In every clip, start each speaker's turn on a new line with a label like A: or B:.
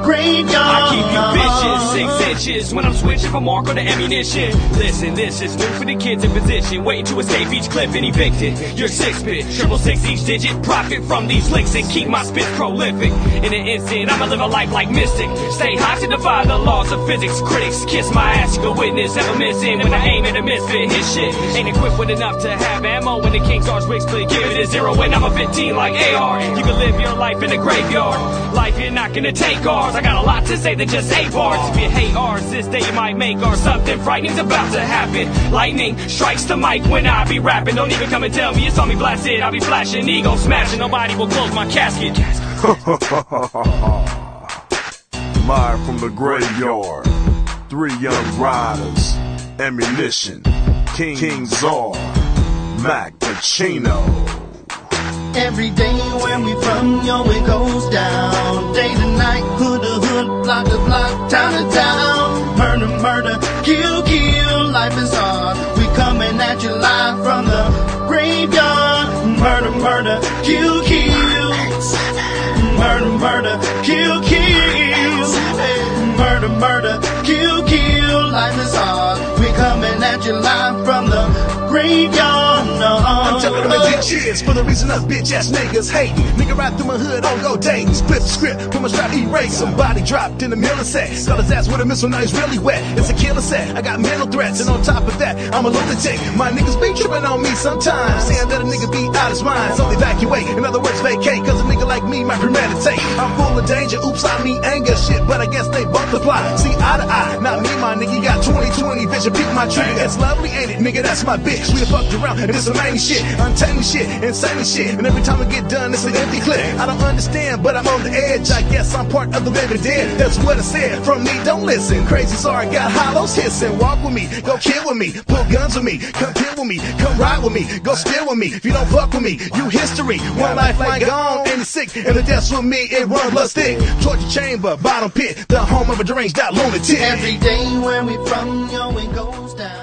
A: graveyard.
B: I keep you vicious, 6 inches when I'm switching from mark or to ammunition. Listen, this is new for the kids in position, waiting to escape each clip and evicted. Your 6-bit, 666 each digit, profit from these licks and keep my spit prolific. In an instant, I'ma live a life like Mystic. Stay high to defy the laws of physics. Critics kiss my ass, you can witness ever missing when I aim at a misfit. His shit ain't equipped with enough to have ammo when the King's Arch wigs clear. Give it a 0 when I'm a 15 like AR. You can live your life in the graveyard. Life, you're not gonna take ours. I got a lot to say than just 8 bars. If you hate ours, this day you might make ours. Something frightening's about to happen. Lightning strikes the mic when I be rapping. Don't even come and tell me you saw me blasted. I'll be flashing, ego smashing. Nobody will close my casket.
C: Live from the graveyard, 3 young riders, ammunition, King Czar, Mac Pacino.
A: Every day where we from, yo, it goes down. Day to night, hood to hood, block to block, town to town. Murder, murder, kill, kill, life is hard. We coming at you live from the graveyard. Murder, murder, kill, kill. Murder, murder, kill, kill. Murder, murder, kill, kill, life is hard. We coming at you live from the graveyard.
D: I'm telling them bitches for the reason us bitch ass niggas hating. Nigga ride through my hood on go dating. Split the script from a strap erase. Somebody dropped in the middle set. Got his ass with a missile, now he's really wet. It's a killer set. I got mental threats, and on top of that, I'm a lunatic. My niggas be tripping on me sometimes, saying that a nigga be out his mind. So evacuate, in other words, vacate. Cause a nigga like me might premeditate. I'm full of danger, oops, I mean anger shit, but I guess they both apply. See eye to eye, not me, my nigga. Got 20/20 vision, peek my trigger. It's lovely, ain't it, nigga? That's my bitch. We done fucked around, and this some main shit, untamed shit, insane shit. And every time I get done, it's an empty clip. I don't understand, but I'm on the edge. I guess I'm part of the living dead. That's what I said. From me, don't listen. Crazy, sorry, got hollows hissing. Walk with me, go kill with me, pull guns with me, come kill with me, come ride with me, go steal with me. If you don't fuck with me, you history. One lifeline gone, and it's sick. And the death's with me, it run blood stick. Torture chamber, bottom pit, the home of a deranged out lunatic.
A: Every day where we from, yo, it goes down.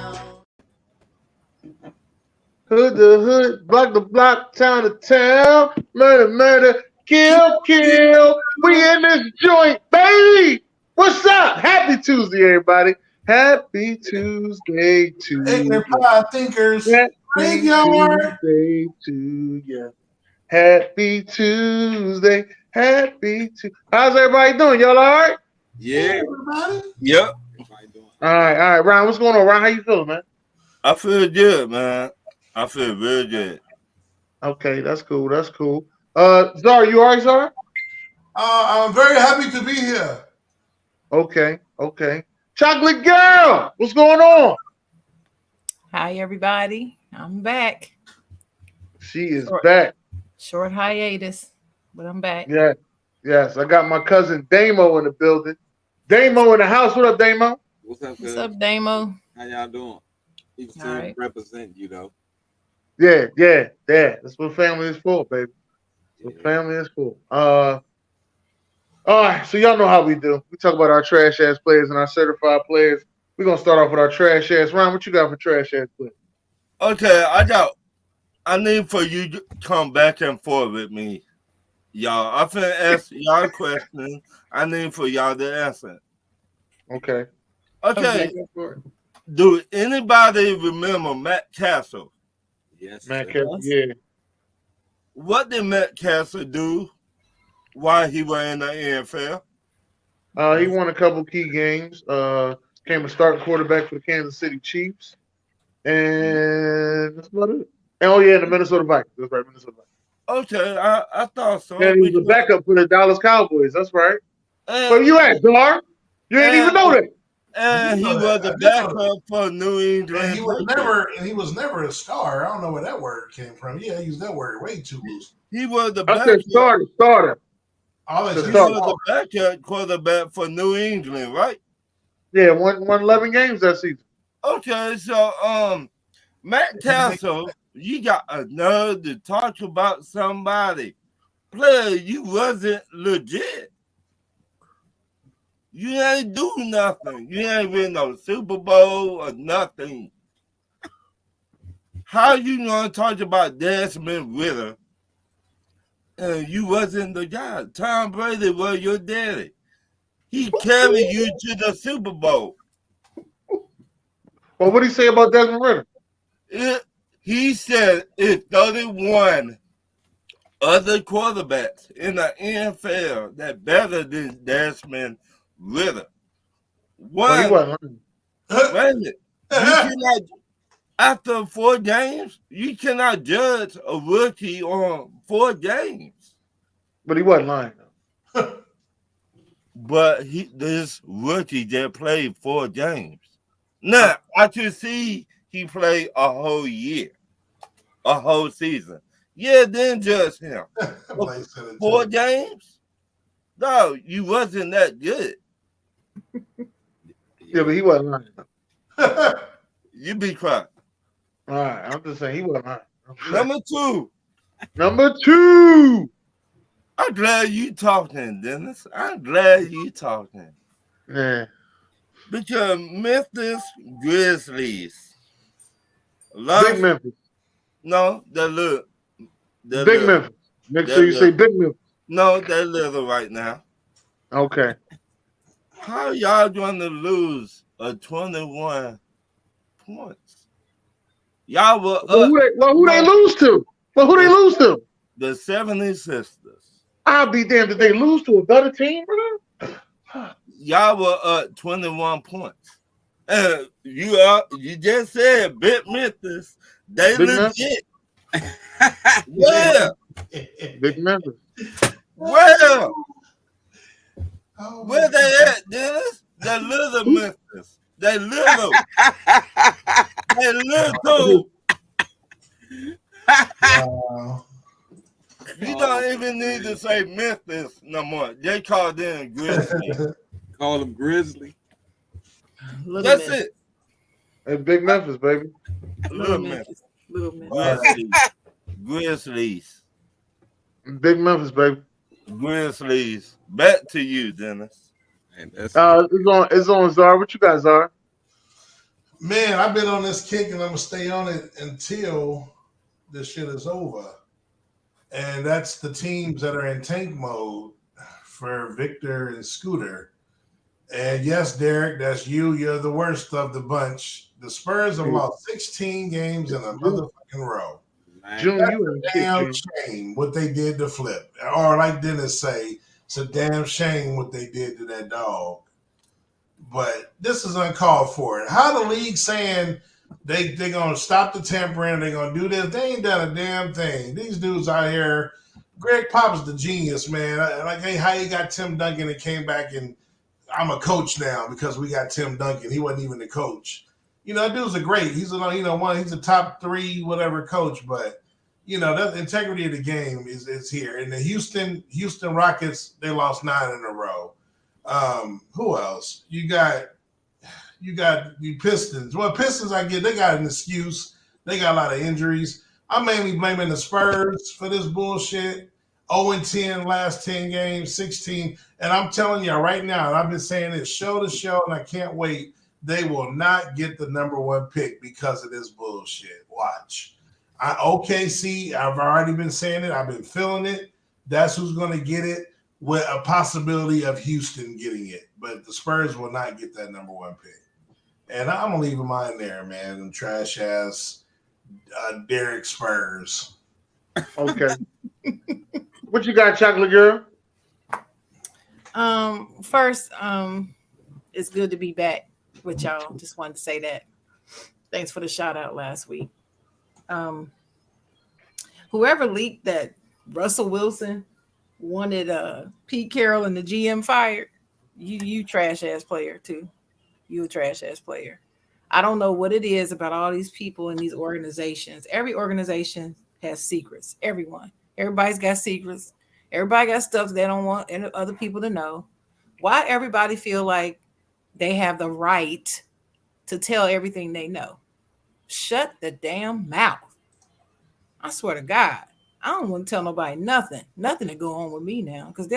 E: Hood to hood, block to block, town to town, murder, murder, kill, kill. We in this joint, baby. What's up? Happy Tuesday, everybody. Happy Tuesday to you.
F: Thinkers.
E: Happy
F: Graveyard.
E: Tuesday to you. Happy Tuesday. Happy Tuesday. How's everybody doing? Y'all all right?
F: Yeah.
G: Everybody?
F: Yep.
E: All right. Ryan, what's going on? Ryan, how you feeling, man?
F: I feel good, man. I feel real good.
E: Okay, that's cool. Zara, you all right, Zara?
G: I'm very happy to be here.
E: Okay. Chocolate Girl, what's going on?
H: Hi, everybody. I'm back.
E: She is back.
H: Short hiatus, but I'm back.
E: Yeah. Yes, I got my cousin Damo in the building. Damo in the house. What up, Damo?
I: What's up,
H: What's up, Damo?
I: How y'all doing? You can still represent, you know.
E: Yeah. That's what family is for, baby. That's what family is for. All right, so y'all know how we do. We talk about our trash ass players and our certified players. We're gonna start off with our trash ass. Ryan, what you got for trash ass players?
F: Okay, I need for you to come back and forth with me, y'all. I'm finna ask y'all a question. I need for y'all to answer.
E: Okay.
F: Do anybody remember Matt Castle?
I: Yes.
E: Matt Castle, yeah.
F: What did Matt Castle do while he was in the NFL?
E: He won a couple key games. Became a starting quarterback for the Kansas City Chiefs. And that's about it. And the Minnesota Vikings. That's right, Minnesota Vikings.
F: Okay, I thought so.
E: And he was a backup for the Dallas Cowboys. That's right. Where you at, Dar? You didn't even know that.
F: And he was a backup for New England.
G: And he was never a star. I don't know where that word came from. Yeah, I used that word way too loose.
F: He was the
E: backup. Starter.
F: He was the backup quarterback for New England, right?
E: Yeah, won 11 games that season.
F: Okay, so Matt Castle, you got a nerve to talk about somebody. Player, you wasn't legit. You ain't do nothing. You ain't win no Super Bowl or nothing. How you gonna talk about Desmond Ritter and you wasn't the guy? Tom Brady was your daddy. He carried you to the Super Bowl.
E: Well, what did he say about Desmond Ritter?
F: He said it's 31 other quarterbacks in the NFL that better than Desmond Ritter.
E: Well, he wasn't lying.
F: Wait a minute. You cannot, after 4 games, you cannot judge a rookie on 4 games.
E: But he wasn't lying, though.
F: But this rookie that played 4 games. Now, I can see he played a whole year, a whole season. Yeah, then judge him. 4 games? No, you wasn't that good.
E: Yeah, but he wasn't lying.
F: You be quiet.
E: All right, I'm just saying he wasn't lying.
F: Number 2.
E: Number 2.
F: I'm glad you talking, Dennis. I'm glad you talking.
E: Yeah.
F: Because Memphis Grizzlies.
E: Big Memphis.
F: No, they're little.
E: Big Memphis. Make sure you say Big Memphis.
F: No, they're little right now.
E: Okay.
F: How y'all going to lose a 21 points? Y'all were
E: who they lose to? Well, who they lose to?
F: The 76ers.
E: I'll be damned. Did they lose to a better team, bro?
F: Y'all were up 21 points. You just said Big Memphis. They
E: Big
F: legit. Yeah.
E: Big Memphis.
F: Well, where they at, Dennis? They little Memphis. They little. They little.
G: Wow.
F: You don't even need to say Memphis no more. They call them Grizzly.
I: Call them Grizzly.
F: That's it.
E: Hey, Big Memphis, baby.
F: Little Memphis.
H: Little Memphis.
F: Grizzlies.
E: Big Memphis, baby.
F: Grizzlies. Back to you, Dennis.
I: And that's
E: It's on Czar. What you got, Czar?
G: Man, I've been on this kick and I'm gonna stay on it until this shit is over. And that's the teams that are in tank mode for Victor and Scooter. And yes, Derek, that's you. You're the worst of the bunch. The Spurs have lost 16 games in a motherfucking row.
E: June,
G: That's
E: you
G: a damn shame what they did to Flip. Or like Dennis say, it's a damn shame what they did to that dog. But this is uncalled for. How the league saying they're going to stop the tampering, they're going to do this. They ain't done a damn thing. These dudes out here, Greg Pop's the genius, man. Like, hey, how you got Tim Duncan and came back and I'm a coach now because we got Tim Duncan. He wasn't even the coach. You know, that dude's a great. He's he's a top 3 whatever coach, but you know, that integrity of the game is here. And the Houston Rockets, they lost 9 in a row. Who else? You got the Pistons. Well, Pistons, I get they got an excuse. They got a lot of injuries. I'm mainly blaming the Spurs for this bullshit. 0-10 last 10 games, 16. And I'm telling you right now, and I've been saying this show to show, and I can't wait. They will not get the number 1 pick because of this bullshit. Watch. OKC, I've already been saying it. I've been feeling it. That's who's going to get it, with a possibility of Houston getting it. But the Spurs will not get that number 1 pick. And I'm going to leave mine there, man. Them trash-ass Derrick Spurs.
E: Okay. What you got, Chocolate Girl?
H: First, it's good to be back with y'all. Just wanted to say that. Thanks for the shout out last week. Whoever leaked that Russell Wilson wanted Pete Carroll and the GM fired, you trash ass player too. You a trash ass player. I don't know what it is about all these people in these organizations. Every organization has secrets. Everybody's got secrets. Everybody got stuff they don't want other people to know. Why everybody feel like they have the right to tell everything they know? Shut the damn mouth. I swear to God, I don't want to tell nobody nothing to go on with me now, because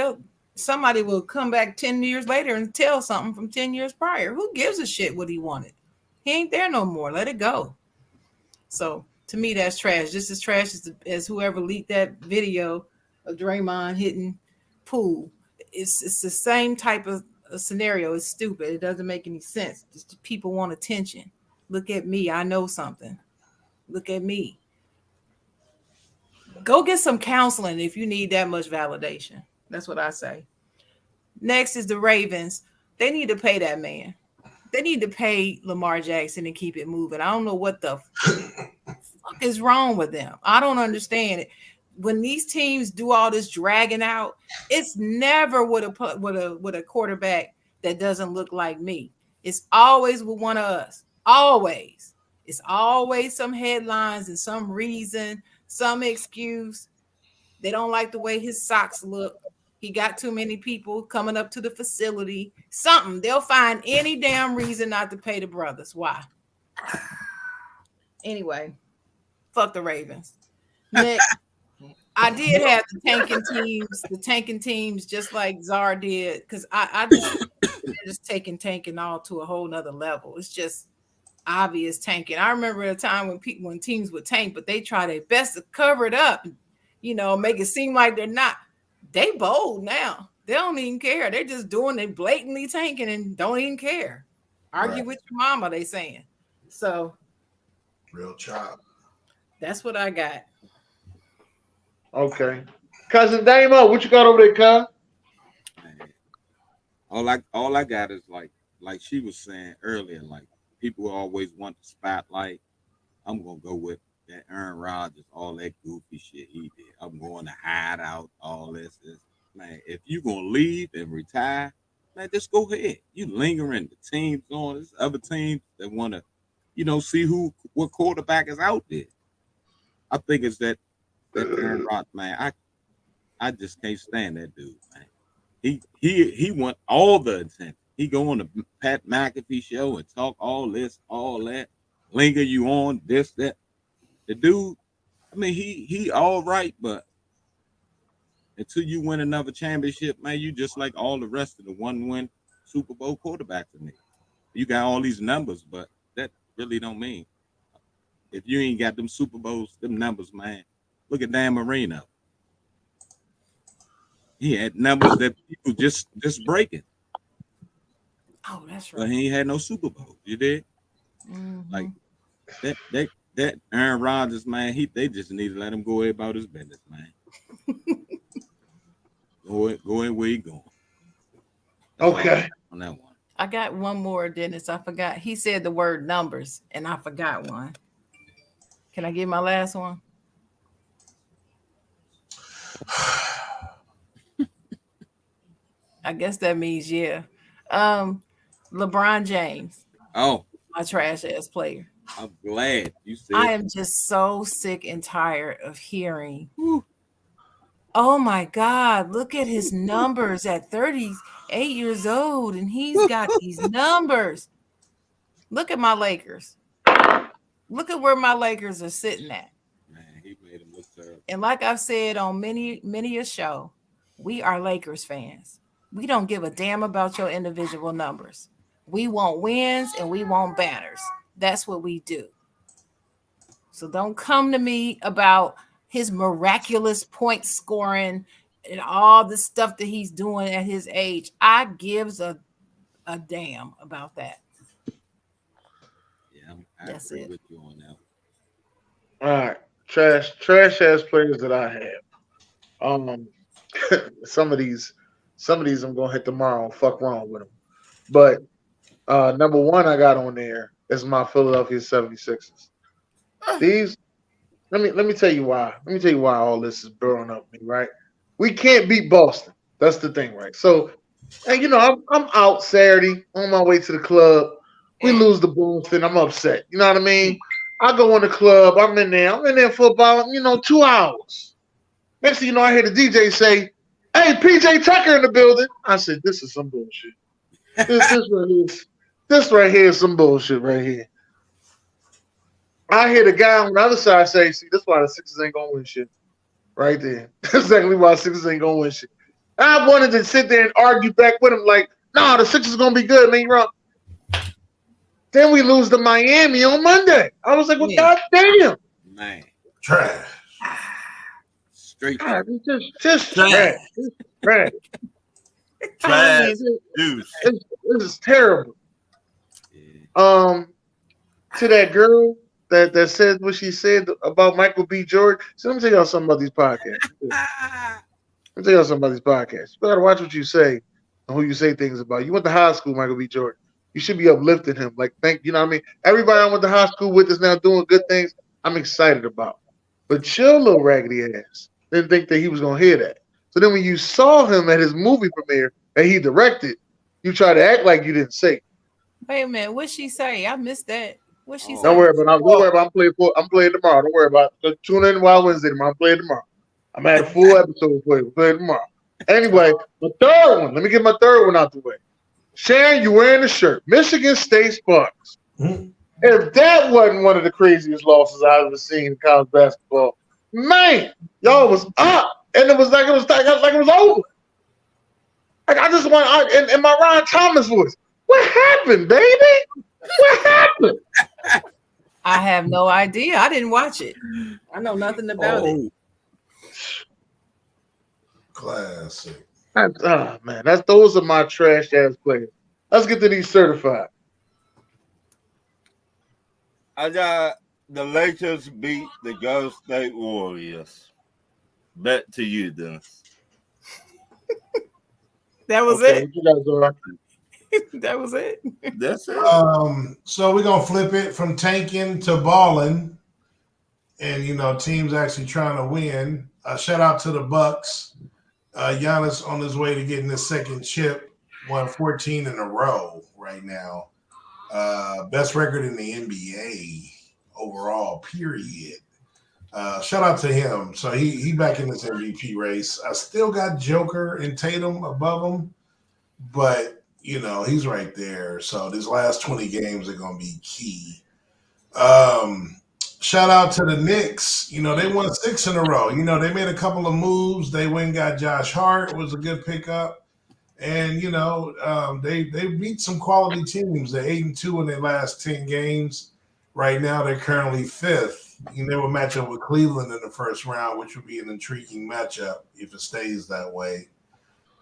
H: somebody will come back 10 years later and tell something from 10 years prior. Who gives a shit what he wanted? He ain't there no more. Let it go. So to me, that's trash. Just as trash as whoever leaked that video of Draymond hitting Poole. It's the same type of scenario is stupid. It doesn't make any sense. Just people want attention. Look at me. I know something. Look at me. Go get some counseling if you need that much validation. That's what I say. Next is the Ravens. They need to pay that man. They need to pay Lamar Jackson and keep it moving. I don't know what the fuck is wrong with them. I don't understand it. When these teams do all this dragging out, it's never with a quarterback that doesn't look like me. It's always with one of us. Always. It's always some headlines and some reason, some excuse. They don't like the way his socks look. He got too many people coming up to the facility. Something. They'll find any damn reason not to pay the brothers. Why? Anyway, fuck the Ravens. Next, I did have the tanking teams, just like Czar did, because I just tanking all to a whole nother level. It's just obvious tanking. I remember a time when teams would tank, but they try their best to cover it up, make it seem like they're not. They bold now. They don't even care. They're just doing it blatantly tanking and don't even care. Argue with your mama, they saying. So
G: real child.
H: That's what I got.
E: Okay. Cousin Damo, what you got over there, cuz?
I: All I got is like she was saying earlier, like people always want the spotlight. I'm gonna go with that Aaron Rodgers, all that goofy shit he did. I'm going to hide out, all this. Man, if you're gonna leave and retire, man, just go ahead. You lingering, the team's on. There's other teams that want to, see what quarterback is out there. I think it's that Aaron Rodgers, man. I just can't stand that dude, man. He want all the attention. He go on the Pat McAfee show and talk all this, all that, linger you on this, that. The dude, I mean, he all right, but until you win another championship, man, you just like all the rest of the one-win Super Bowl quarterbacks to me. You got all these numbers, but that really don't mean. If you ain't got them Super Bowls, them numbers, man. Look at Dan Marino. He had numbers that people just breaking.
H: Oh, that's right.
I: But he ain't had no Super Bowl. You did?
H: Mm-hmm.
I: Like that Aaron Rodgers, man, they just need to let him go about his business, man. go in where he going.
E: Okay.
I: On that one.
H: I got one more, Dennis. I forgot. He said the word numbers, and I forgot one. Can I get my last one? I guess that means yeah. LeBron James.
I: Oh.
H: My trash ass player.
I: I'm glad you said
H: I am just so sick and tired of hearing. Oh my God, look at his numbers at 38 years old, and he's got these numbers. Look at my Lakers. Look at where my Lakers are sitting at.
I: Man, he made him look terrible.
H: And like I've said on many a show, we are Lakers fans. We don't give a damn about your individual numbers. We want wins and we want banners. That's what we do. So don't come to me about his miraculous point scoring and all the stuff that he's doing at his age. I gives a damn about that.
I: Yeah, I agree with you on that.
E: All right. Trash ass players that I have. Some of these I'm gonna hit tomorrow and fuck wrong with them. But number one I got on there is my Philadelphia 76ers. These, let me tell you why. Let me tell you why all this is burning up me, right? We can't beat Boston. That's the thing, right? So, and I'm out Saturday on my way to the club. We lose the Boston. I'm upset. You know what I mean? I go in the club. I'm in there for about 2 hours. Next thing you know, I hear the DJ say, "Hey, PJ Tucker in the building." I said, "This is some bullshit. This right here is some bullshit right here." I hear the guy on the other side say, "See, that's why the Sixers ain't gonna win shit." Right there. That's exactly why the Sixers ain't gonna win shit. I wanted to sit there and argue back with him like, "Nah, the Sixers gonna be good, man. You're wrong." Then we lose to Miami on Monday. I was like, "Well, goddamn,
I: man,
G: trash,
I: straight
E: God, just trash, trash."
F: Trash juice.
E: This is terrible. To that girl that said what she said about Michael B. Jordan. So let me tell y'all something about these podcasts. You gotta watch what you say and who you say things about. You went to high school, Michael B. Jordan. You should be uplifting him. Like, you know what I mean? Everybody I went to high school with is now doing good things. I'm excited about. But your little raggedy ass didn't think that he was gonna hear that. So then when you saw him at his movie premiere that he directed, you try to act like you didn't say.
H: Wait a minute, what'd she say? I missed that. What'd she say?
E: Don't worry about it. I'm playing tomorrow. Don't worry about it. Tune in Wild Wednesday tomorrow. I'm playing tomorrow. I'm at a full episode for you. We'll play tomorrow. Anyway, the third one. Let me get my third one out the way. Sharon, you wearing the shirt. Michigan State Sparks.
G: Mm-hmm.
E: If that wasn't one of the craziest losses I've ever seen in college basketball, man, y'all was up. And it was like it was over. Like I just want in my Ryan Thomas voice. What happened, baby? What happened?
H: I have no idea. I didn't watch it. I know nothing about it.
G: Classic.
E: Man, those are my trash ass players. Let's get to these certified.
F: I got the Lakers beat the Golden State Warriors. Bet to you, Dennis.
H: That was
E: it.
H: That was it.
F: That's it.
G: So we're gonna flip it from tanking to balling, and teams actually trying to win. Shout out to the Bucks. Giannis on his way to getting his second chip, won 14 in a row right now. Best record in the NBA overall, period. Shout out to him. So he back in this MVP race. I still got Joker and Tatum above him, but he's right there. So these last 20 games are going to be key. Shout out to the Knicks. They won 6 in a row. They made a couple of moves. They went and got Josh Hart, was a good pickup. And, they beat some quality teams. They're 8-2 in their last 10 games. Right now, they're currently 5th. They will match up with Cleveland in the first round, which would be an intriguing matchup if it stays that way.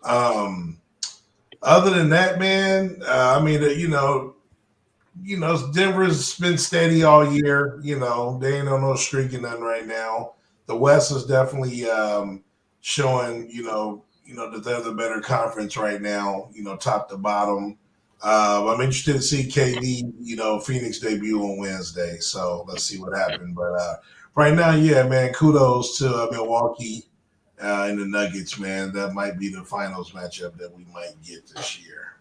G: Other than that, man, Denver's been steady all year. They ain't on no streak or nothing right now. The West is definitely showing, that they're the better conference right now, top to bottom. I'm interested to see KD, Phoenix debut on Wednesday. So let's see what happens. But right now, yeah, man, kudos to Milwaukee and the Nuggets, man. That might be the finals matchup that we might get this year.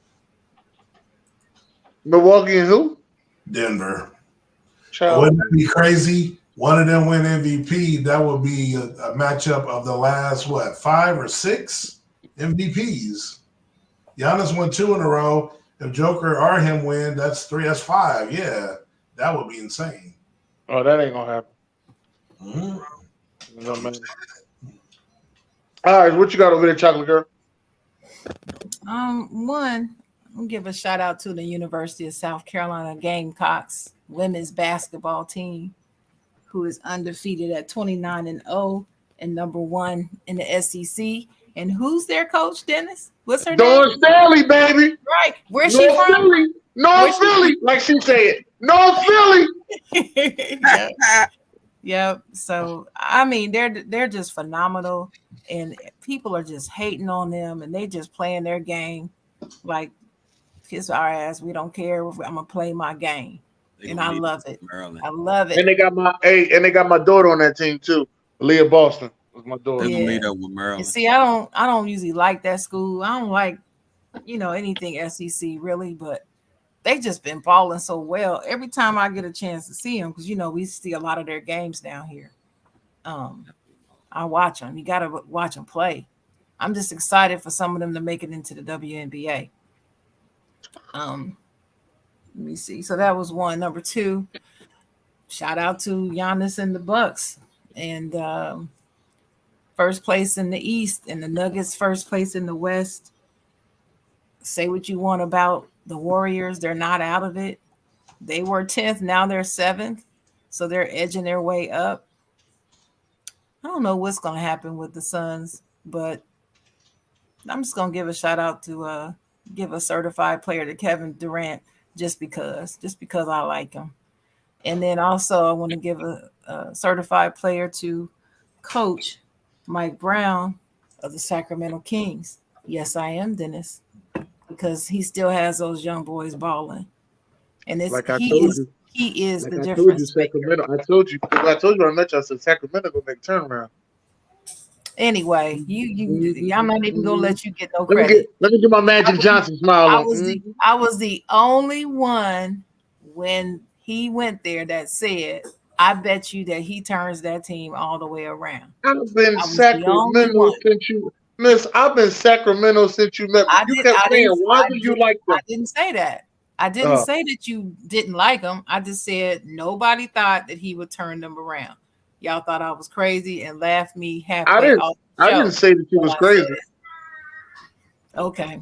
E: Milwaukee and who?
G: Denver. Wouldn't that be crazy? One of them win MVP. That would be a matchup of the last, 5 or 6 MVPs. Giannis won 2 in a row. If Joker or him win, that's 3, that's 5. Yeah, that would be insane.
E: Oh, that ain't gonna happen.
G: Mm-hmm.
E: No, man. All right, what you got over there, Chocolate Girl?
H: One, I'll give a shout out to the University of South Carolina Gamecocks women's basketball team, who is undefeated at 29-0 and number 1 in the SEC. And who's their coach, Dennis? What's her name?
E: North Philly, baby.
H: Right. Where's she from?
E: Philly. North Philly, like she said. North Philly.
H: Yep. So I mean, they're just phenomenal, and people are just hating on them, and they just playing their game like kiss our ass. We don't care. I'm gonna play my game, and I love it. I love it.
E: And they got my daughter on that team too. Leah Boston was my daughter.
I: They're gonna meet up with Maryland.
H: And see, I don't usually like that school. I don't like anything SEC really, but they just been balling so well. Every time I get a chance to see them, because we see a lot of their games down here. I watch them. You gotta watch them play. I'm just excited for some of them to make it into the WNBA. Let me see. So that was one. Number 2, shout out to Giannis and the Bucks, and first place in the East, and the Nuggets first place in the West. Say what you want about the Warriors, they're not out of it. They were 10th, now they're 7th, so they're edging their way up. I don't know what's going to happen with the Suns, but I'm just gonna give a shout out to give a certified player to Kevin Durant just because I like him. And then also I want to give a certified player to Coach Mike Brown of the Sacramento Kings. Yes, I am, Dennis, because he still has those young boys balling, and
E: Like I told you,
H: he is
E: like
H: the
E: I told you,
H: difference maker.
E: Sacramento. I told you when I met you. I said Sacramento gonna make a turnaround.
H: Anyway, I'm not even gonna let you get no
E: Let me
H: credit.
E: get my Magic Johnson smile on.
H: I was the only one when he went there that said, "I bet you that he turns that team all the way around."
E: I've been
H: I was the only
E: Sacramento
H: one.
E: since you, Miss. I've been Sacramento since you met me. You kept saying, "Why do you like them?"
H: I didn't say that. I didn't say that you didn't like him. I just said nobody thought that he would turn them around. Y'all thought I was crazy and laughed me halfway off the show.
E: I didn't say that you was crazy.
H: Okay.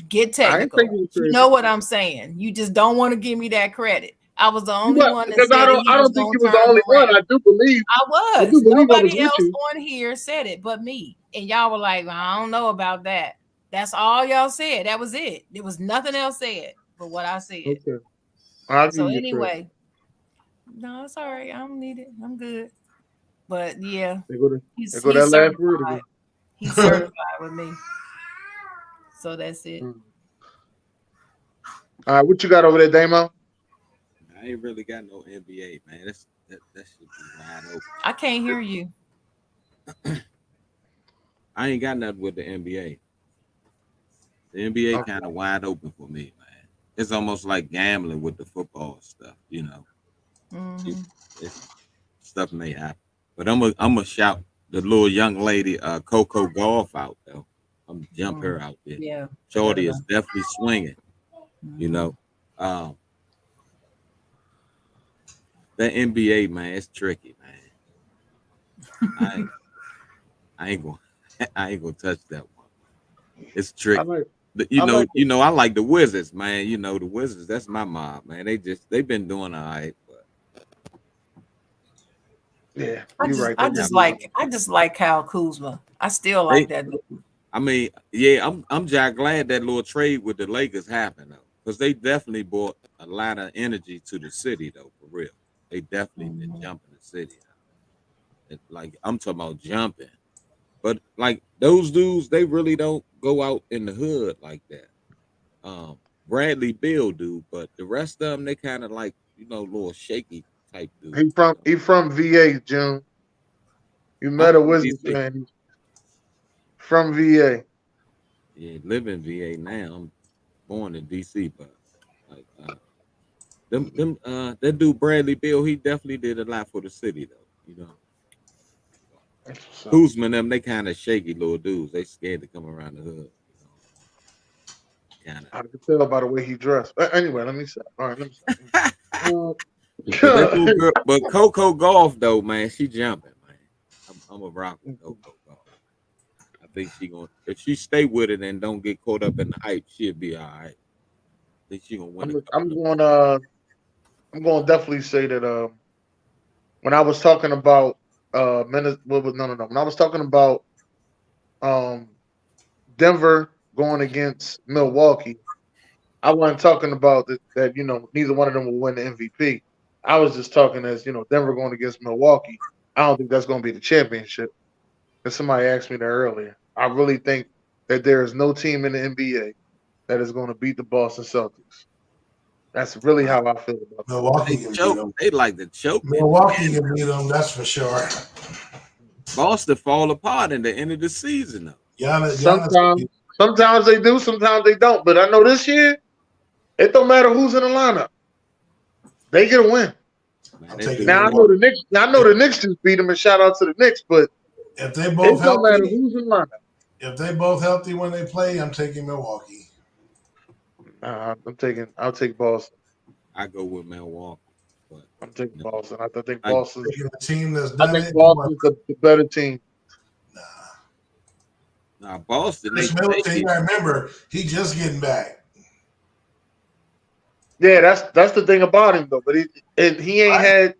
H: Get technical. You know what I'm saying. You just don't want to give me that credit. I was the only one that said
E: I don't think you was the only one. I do believe.
H: I was.
E: I do believe
H: Nobody else on here said it but me. And y'all were like, well, I don't know about that. That's all y'all said. That was it. There was nothing else said but what I said.
E: Okay.
H: So anyway, no, it's all right. I don't need it. I'm good. But yeah, he's certified. He's certified with me. So that's it.
E: All right, what you got over there, Damo?
I: I ain't really got no NBA, man. That should be wide open.
H: I can't hear you.
I: I ain't got nothing with the NBA. The NBA kind of wide open for me, man. It's almost like gambling with the football stuff, you know. Stuff may happen, but I'm gonna shout the little young lady, Coco Golf out though. I'm gonna jump her out there.
H: Yeah,
I: Shorty is definitely swinging. You know, that NBA, man, it's tricky, man. I ain't gonna touch that one. It's tricky. You know, I like the Wizards, man. You know, the Wizards, that's my mob, man. They've been doing all right, but
E: yeah,
H: I just like Kyle Kuzma. I still like that.
I: I mean, yeah, I'm just glad that little trade with the Lakers happened though, because they definitely brought a lot of energy to the city though, for real. They definitely been jumping the city. Like I'm talking about jumping, but like those dudes, they really don't go out in the hood like that. Bradley Beal do, but the rest of them, they kind of like, you know, little shaky type dudes.
E: He from VA, June. You met a Wizards fan from VA.
I: Yeah, live in VA now. I'm born in DC, but like that dude Bradley Beal, he definitely did a lot for the city though, you know. Kuzma and them, they kind of shaky little dudes. They scared to come around the hood. Kind of.
E: I can tell by the way he dressed. But anyway, let me stop. All right, let me
I: stop. But Coco Golf though, man, she jumping, man. I'm a rock with Coco Golf. I think she gonna, if she stay with it and don't get caught up in the hype, she'll be all right. I think she gonna win.
E: I'm going to definitely say that when I was talking about when I was talking about Denver going against Milwaukee, I wasn't talking about that you know neither one of them will win the MVP. I was just talking as you know Denver going against Milwaukee. I don't think that's going to be the championship. Because somebody asked me that earlier. I really think that there is no team in the NBA that is going to beat the Boston Celtics. That's really how I feel about
G: Milwaukee. Can beat them.
I: They like to choke.
G: Milwaukee can beat them, that's for sure.
I: Boston fall apart in the end of the season, though.
E: Sometimes they do, sometimes they don't. But I know this year, it don't matter who's in the lineup. They get a win. Now I know the Knicks. I know the Knicks just beat them, and shout out to the Knicks. But
G: if they both
E: don't matter who's in the lineup.
G: If they both healthy when they play, I'm taking Milwaukee.
E: I'll take Boston.
I: I go with Milwaukee. But
E: I'm taking Boston. I think Boston's
G: the team that's done
E: I think Boston's the better team.
I: Nah, Boston.
G: You gotta remember, he just getting back.
E: Yeah, that's the thing about him though. But he ain't had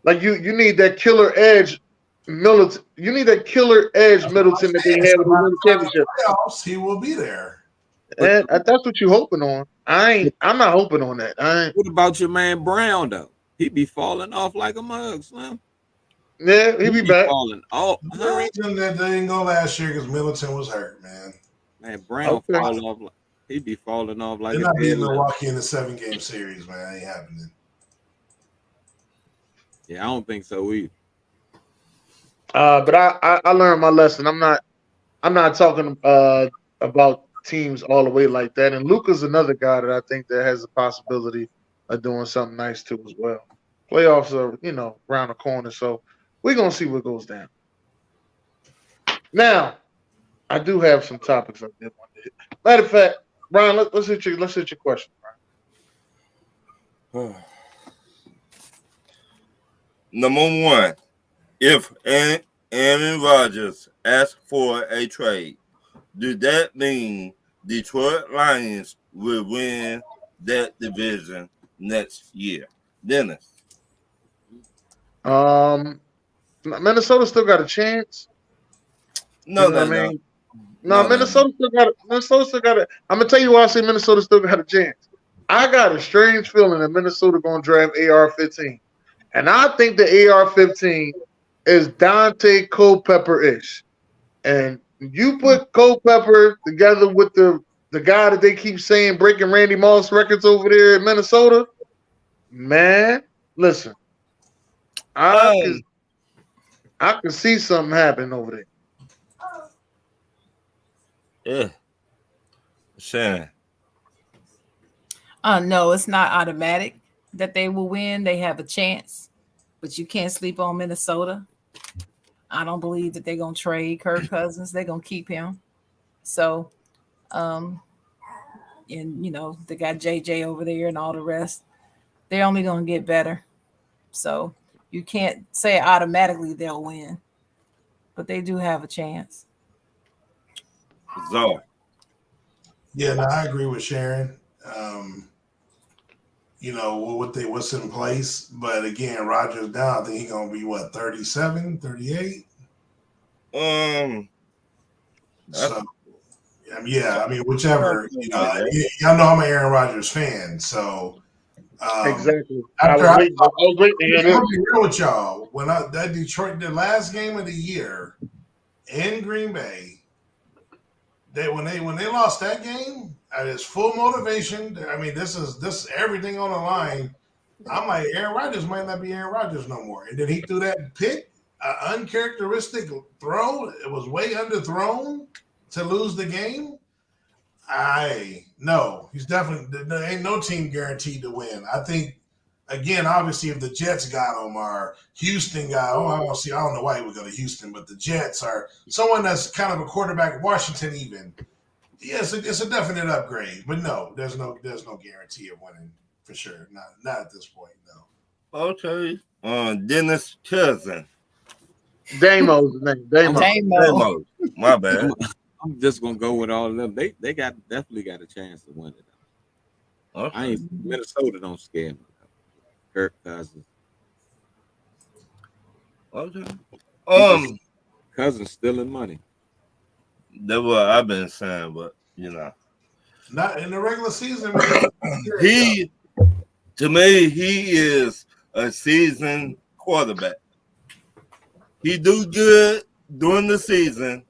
E: like you need that killer edge Middleton. You need that killer edge Middleton that they had with the win championship.
G: Playoffs, he will be there.
E: And that's what you're hoping on. I'm not hoping on that.
I: What about your man Brown though? He be falling off like a mug, Slim.
E: Yeah, he'll be back.
I: Falling off.
G: The reason that they didn't go last year because Middleton was hurt, man.
I: Man, Brown fall off. He be falling off like.
G: They're not beating Milwaukee in the 7-game series, man. Ain't happening.
I: Yeah, I don't think so either.
E: But I learned my lesson. I'm not talking about teams all the way like that. And Luka's another guy that I think that has the possibility of doing something nice too as well. Playoffs are, around the corner, so we're gonna see what goes down. Now, I do have some topics I did want to hit. Matter of fact, Brian, let's hit your question, Brian.
F: Number one, if Aaron Rodgers asks for a trade, does that mean Detroit Lions will win that division next year? Dennis.
E: Minnesota still got a chance.
F: No,
E: Minnesota still got it. I'm gonna tell you why I say Minnesota still got a chance. I got a strange feeling that Minnesota gonna draft AR-15, and I think the AR-15 is Dante Culpepper-ish. And you put Culpepper together with the guy that they keep saying breaking Randy Moss records over there in Minnesota, man. Listen, I can see something happen over there.
F: Yeah. Shannon.
H: No, it's not automatic that they will win. They have a chance, but you can't sleep on Minnesota. I don't believe that they're going to trade Kirk Cousins. They're going to keep him. So, and, they got JJ over there and all the rest. They're only going to get better. So you can't say automatically they'll win, but they do have a chance.
F: Zor.
G: Yeah, no, I agree with Sharon. What's in place. But again, Rodgers down, I think he's going to be, 37, 38? So, whichever. Y'all know I'm an Aaron Rodgers fan, so
E: exactly.
G: I
E: was waiting to hear this.
G: I'll be real with y'all. When that Detroit, the last game of the year in Green Bay, when they lost that game, it's full motivation. This is everything on the line. I'm like, Aaron Rodgers might not be Aaron Rodgers no more. And then he threw that pick, uncharacteristic throw. It was way underthrown to lose the game. He's definitely, there ain't no team guaranteed to win. I think, again, obviously, if the Jets got him or Houston got him, I don't know why he would go to Houston, but the Jets are someone that's kind of a quarterback, Washington even. Yes, it's a definite upgrade, but no, there's no guarantee of winning for sure. Not at this point, no.
F: Okay. Dennis' cousin.
E: Damo's name.
F: Damo. My bad.
I: I'm just gonna go with all of them. They definitely got a chance to win it. Okay. Minnesota don't scare me. Kirk Cousins.
F: Okay.
I: Cousins stealing money.
F: That's what I've been saying, but
G: not in the regular season.
F: To me, he is a seasoned quarterback. He do good during the season,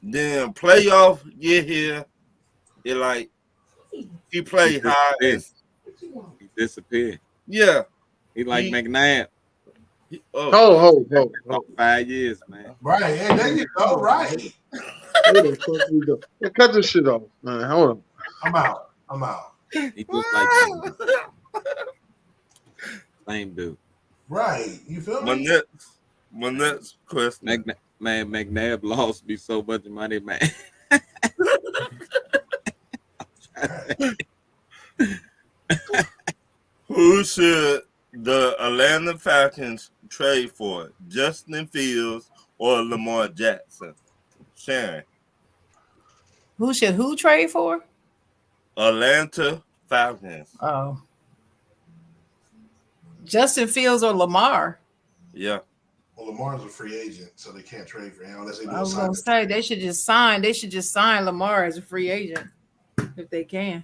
F: then playoff get here. It like he play high. He
I: disappeared.
F: Yeah,
I: he like McNabb. 5 years, man.
G: Right, hey, there you go. Right.
E: Cut this shit off, man. Hold on.
G: I'm out.
I: He looks like same dude.
G: Right. You feel me?
F: My next question.
I: McNabb lost me so much money, man.
F: Who should the Atlanta Falcons trade for? Justin Fields or Lamar Jackson? Sharon.
H: Who should trade for?
F: Atlanta Falcons.
H: Oh. Justin Fields or Lamar?
F: Yeah.
G: Well, Lamar's a free agent, so they can't trade for him unless they do
H: I
G: a
H: was
G: sign.
H: gonna say they should just sign Lamar as a free agent if they can.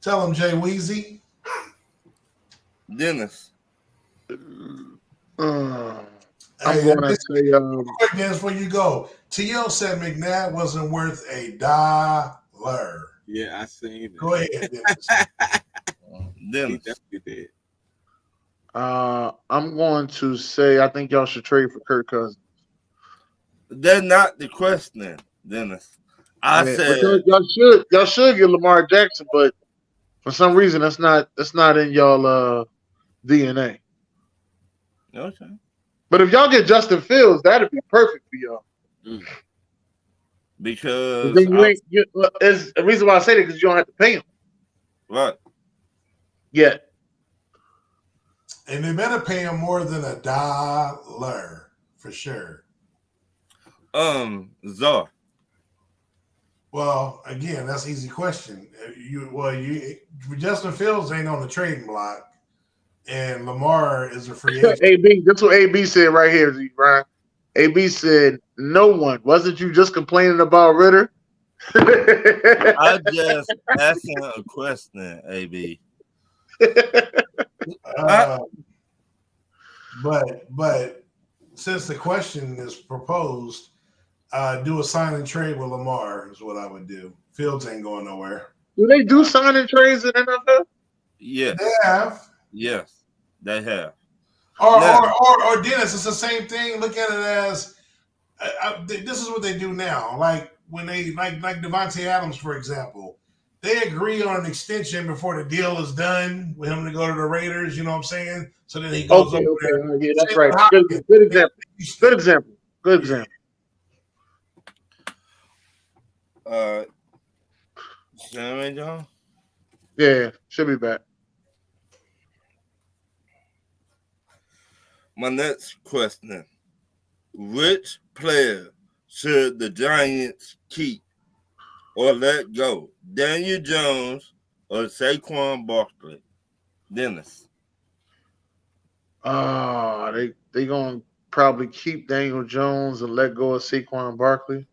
G: Tell him, Jay Weezy.
F: Dennis.
E: I'm going to say.
G: Quick, Dennis, before you go, T.O. said McNabb wasn't worth $1.
I: Yeah, I seen it.
G: Go ahead, Dennis.
F: Dennis.
I: He did.
E: I'm going to say I think y'all should trade for Kirk Cousins.
F: That's not the question, Dennis. I said
E: y'all should get Lamar Jackson, but for some reason that's not in y'all DNA.
F: Okay.
E: But if y'all get Justin Fields, that'd be perfect for y'all.
F: Because
E: it's the reason why I say that because you don't have to pay him.
F: Right.
E: Yeah.
G: And they better pay him more than $1 for sure.
F: Czar.
G: Well, again, that's an easy question. Justin Fields ain't on the trading block, and Lamar is a free agent.
E: AB, that's what AB said right here, Ryan. AB said, "No one. Wasn't you just complaining about Ritter?"
F: I just asking a question, AB.
G: But since the question is proposed, do a sign and trade with Lamar is what I would do. Fields ain't going nowhere.
E: Do they do sign and trades in NFL?
F: Yes.
G: They have.
F: Yes, they have.
G: Or Dennis, it's the same thing. Look at it as this is what they do now. Like when they like Devontae Adams, for example, they agree on an extension before the deal is done with him to go to the Raiders. You know what I'm saying? So then he goes over there.
E: Yeah, that's right. Good example. Good example. Good example.
F: Sammy John?
E: Yeah, should be back.
F: My next question. Which player should the Giants keep or let go? Daniel Jones or Saquon Barkley? Dennis.
E: They gonna probably keep Daniel Jones and let go of Saquon Barkley.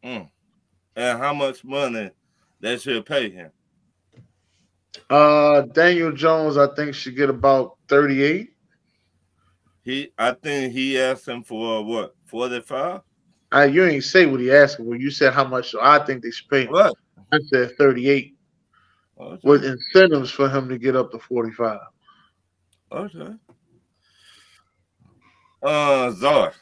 F: And how much money they should pay him?
E: Daniel Jones, I think, should get about 38.
F: I think he asked him for what, 45?
E: You ain't say what he asked for. You said how much I think they should pay him.
F: What?
E: I said 38.
F: Okay.
E: With incentives for him to get up to 45.
F: Okay. Czar.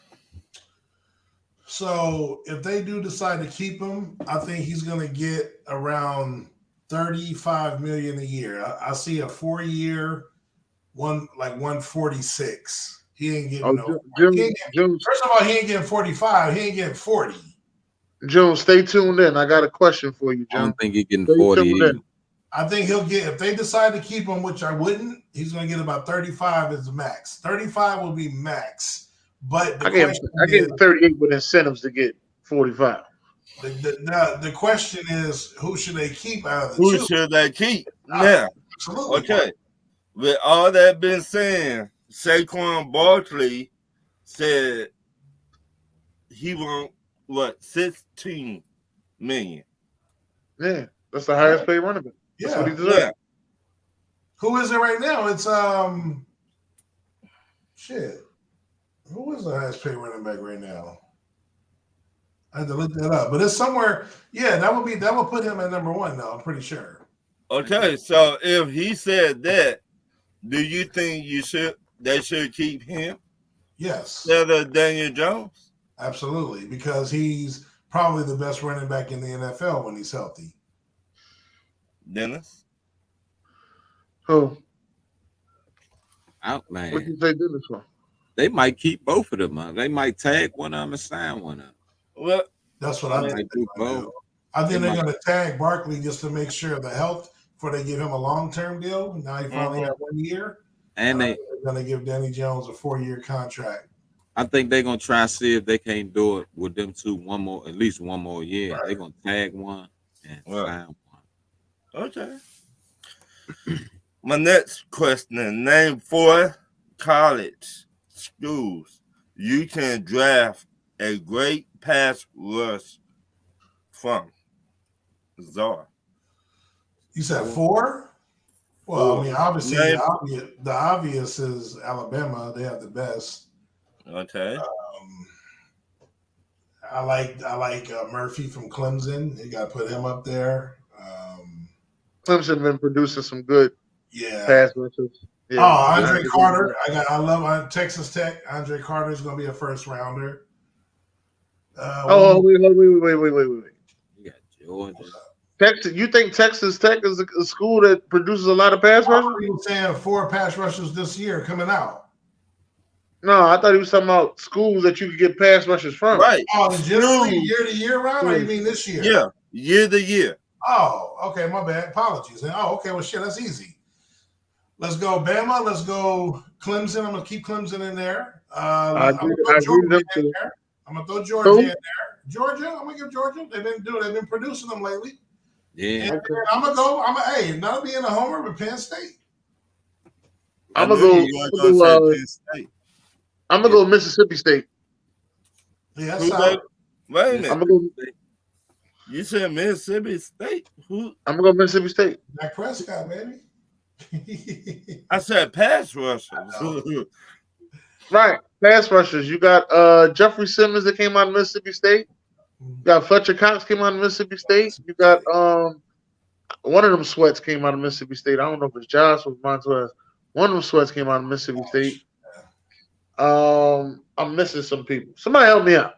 G: So if they do decide to keep him, I think he's going to get around $35 million a year. I see a 4-year, 146. He ain't getting first of all, he ain't getting 45. He ain't getting 40.
E: June, stay tuned in. I got a question for you, June.
I: I don't think he's getting 40.
G: I think he'll get, if they decide to keep him, which I wouldn't, he's going to get about 35 as the max. 35 will be max. But
E: I gave 38 with incentives to get 45.
G: The question is, who should they keep out of the
F: Who
G: two?
F: should they keep? Yeah.
G: Absolutely.
F: Okay. With all that been said, Saquon Barkley said he want $16 million.
E: Yeah, that's the highest paid running back. That's what he deserves.
F: Yeah.
G: Who is it right now? It's shit. Who is the highest paid running back right now? I had to look that up, but it's somewhere. Yeah, that would put him at number 1 now. I'm pretty sure.
F: Okay, so if he said that, do you think they should keep him?
G: Yes.
F: Instead of Daniel Jones?
G: Absolutely, because he's probably the best running back in the NFL when he's healthy.
F: Dennis?
E: Who?
I: Out, man.
E: What did you say Dennis for?
I: They might keep both of them. They might tag one of them and sign one of them.
F: Well,
G: that's what I think. I think they're going to tag Barkley just to make sure the health before they give him a long-term deal. Now he finally got 1 year.
I: And they're
G: going to give Danny Jones a 4-year contract.
I: I think they're going to try to see if they can't do it with them two at least one more year. Right. They're going to tag one and sign one.
F: Okay. My next question, name 4 college schools you can draft a great pass rush from? Czar.
G: You said 4? Well, I mean, obviously,
F: Name-
G: the obvious is Alabama. They have the best.
F: Okay.
G: I like Murphy from Clemson. You got to put him up there.
E: Clemson been producing some good
G: Yeah.
E: pass rushes. Yeah.
G: Andre Carter. I love Texas Tech. Andre Carter is going to be a first rounder.
E: Wait.
I: You got Georgia.
E: Texas, you think Texas Tech is a school that produces a lot of pass rushers?
G: People saying 4 pass rushers this year coming out.
E: No, I thought he was talking about schools that you could get pass rushers from.
F: Right.
G: Oh, generally year to year round, or you mean this year?
F: Yeah, year to year.
G: Oh, okay, my bad. Apologies. Oh, okay, well, shit, that's easy. Let's go Bama. Let's go Clemson. I'm going to keep Clemson in there.
E: I agree with them too.
G: I'm going to throw Georgia in there. Georgia, I'm going to give Georgia. They've been producing them lately.
I: Yeah.
G: And I'm going to go, hey, not being a homer, but Penn State.
E: I'm going to go Mississippi State.
G: Yeah, that's solid.
F: Wait a minute.
E: I'm going to go.
F: You said Mississippi State? Who?
E: I'm going to go Mississippi State.
G: Dak Prescott, baby.
F: I said pass rushers.
E: Right. Pass rushers. You got Jeffrey Simmons that came out of Mississippi State. You got Fletcher Cox came out of Mississippi State. You got one of them sweats came out of Mississippi State. I don't know if it's Josh or Montez. One of them sweats came out of Mississippi State. I'm missing some people. Somebody help me out.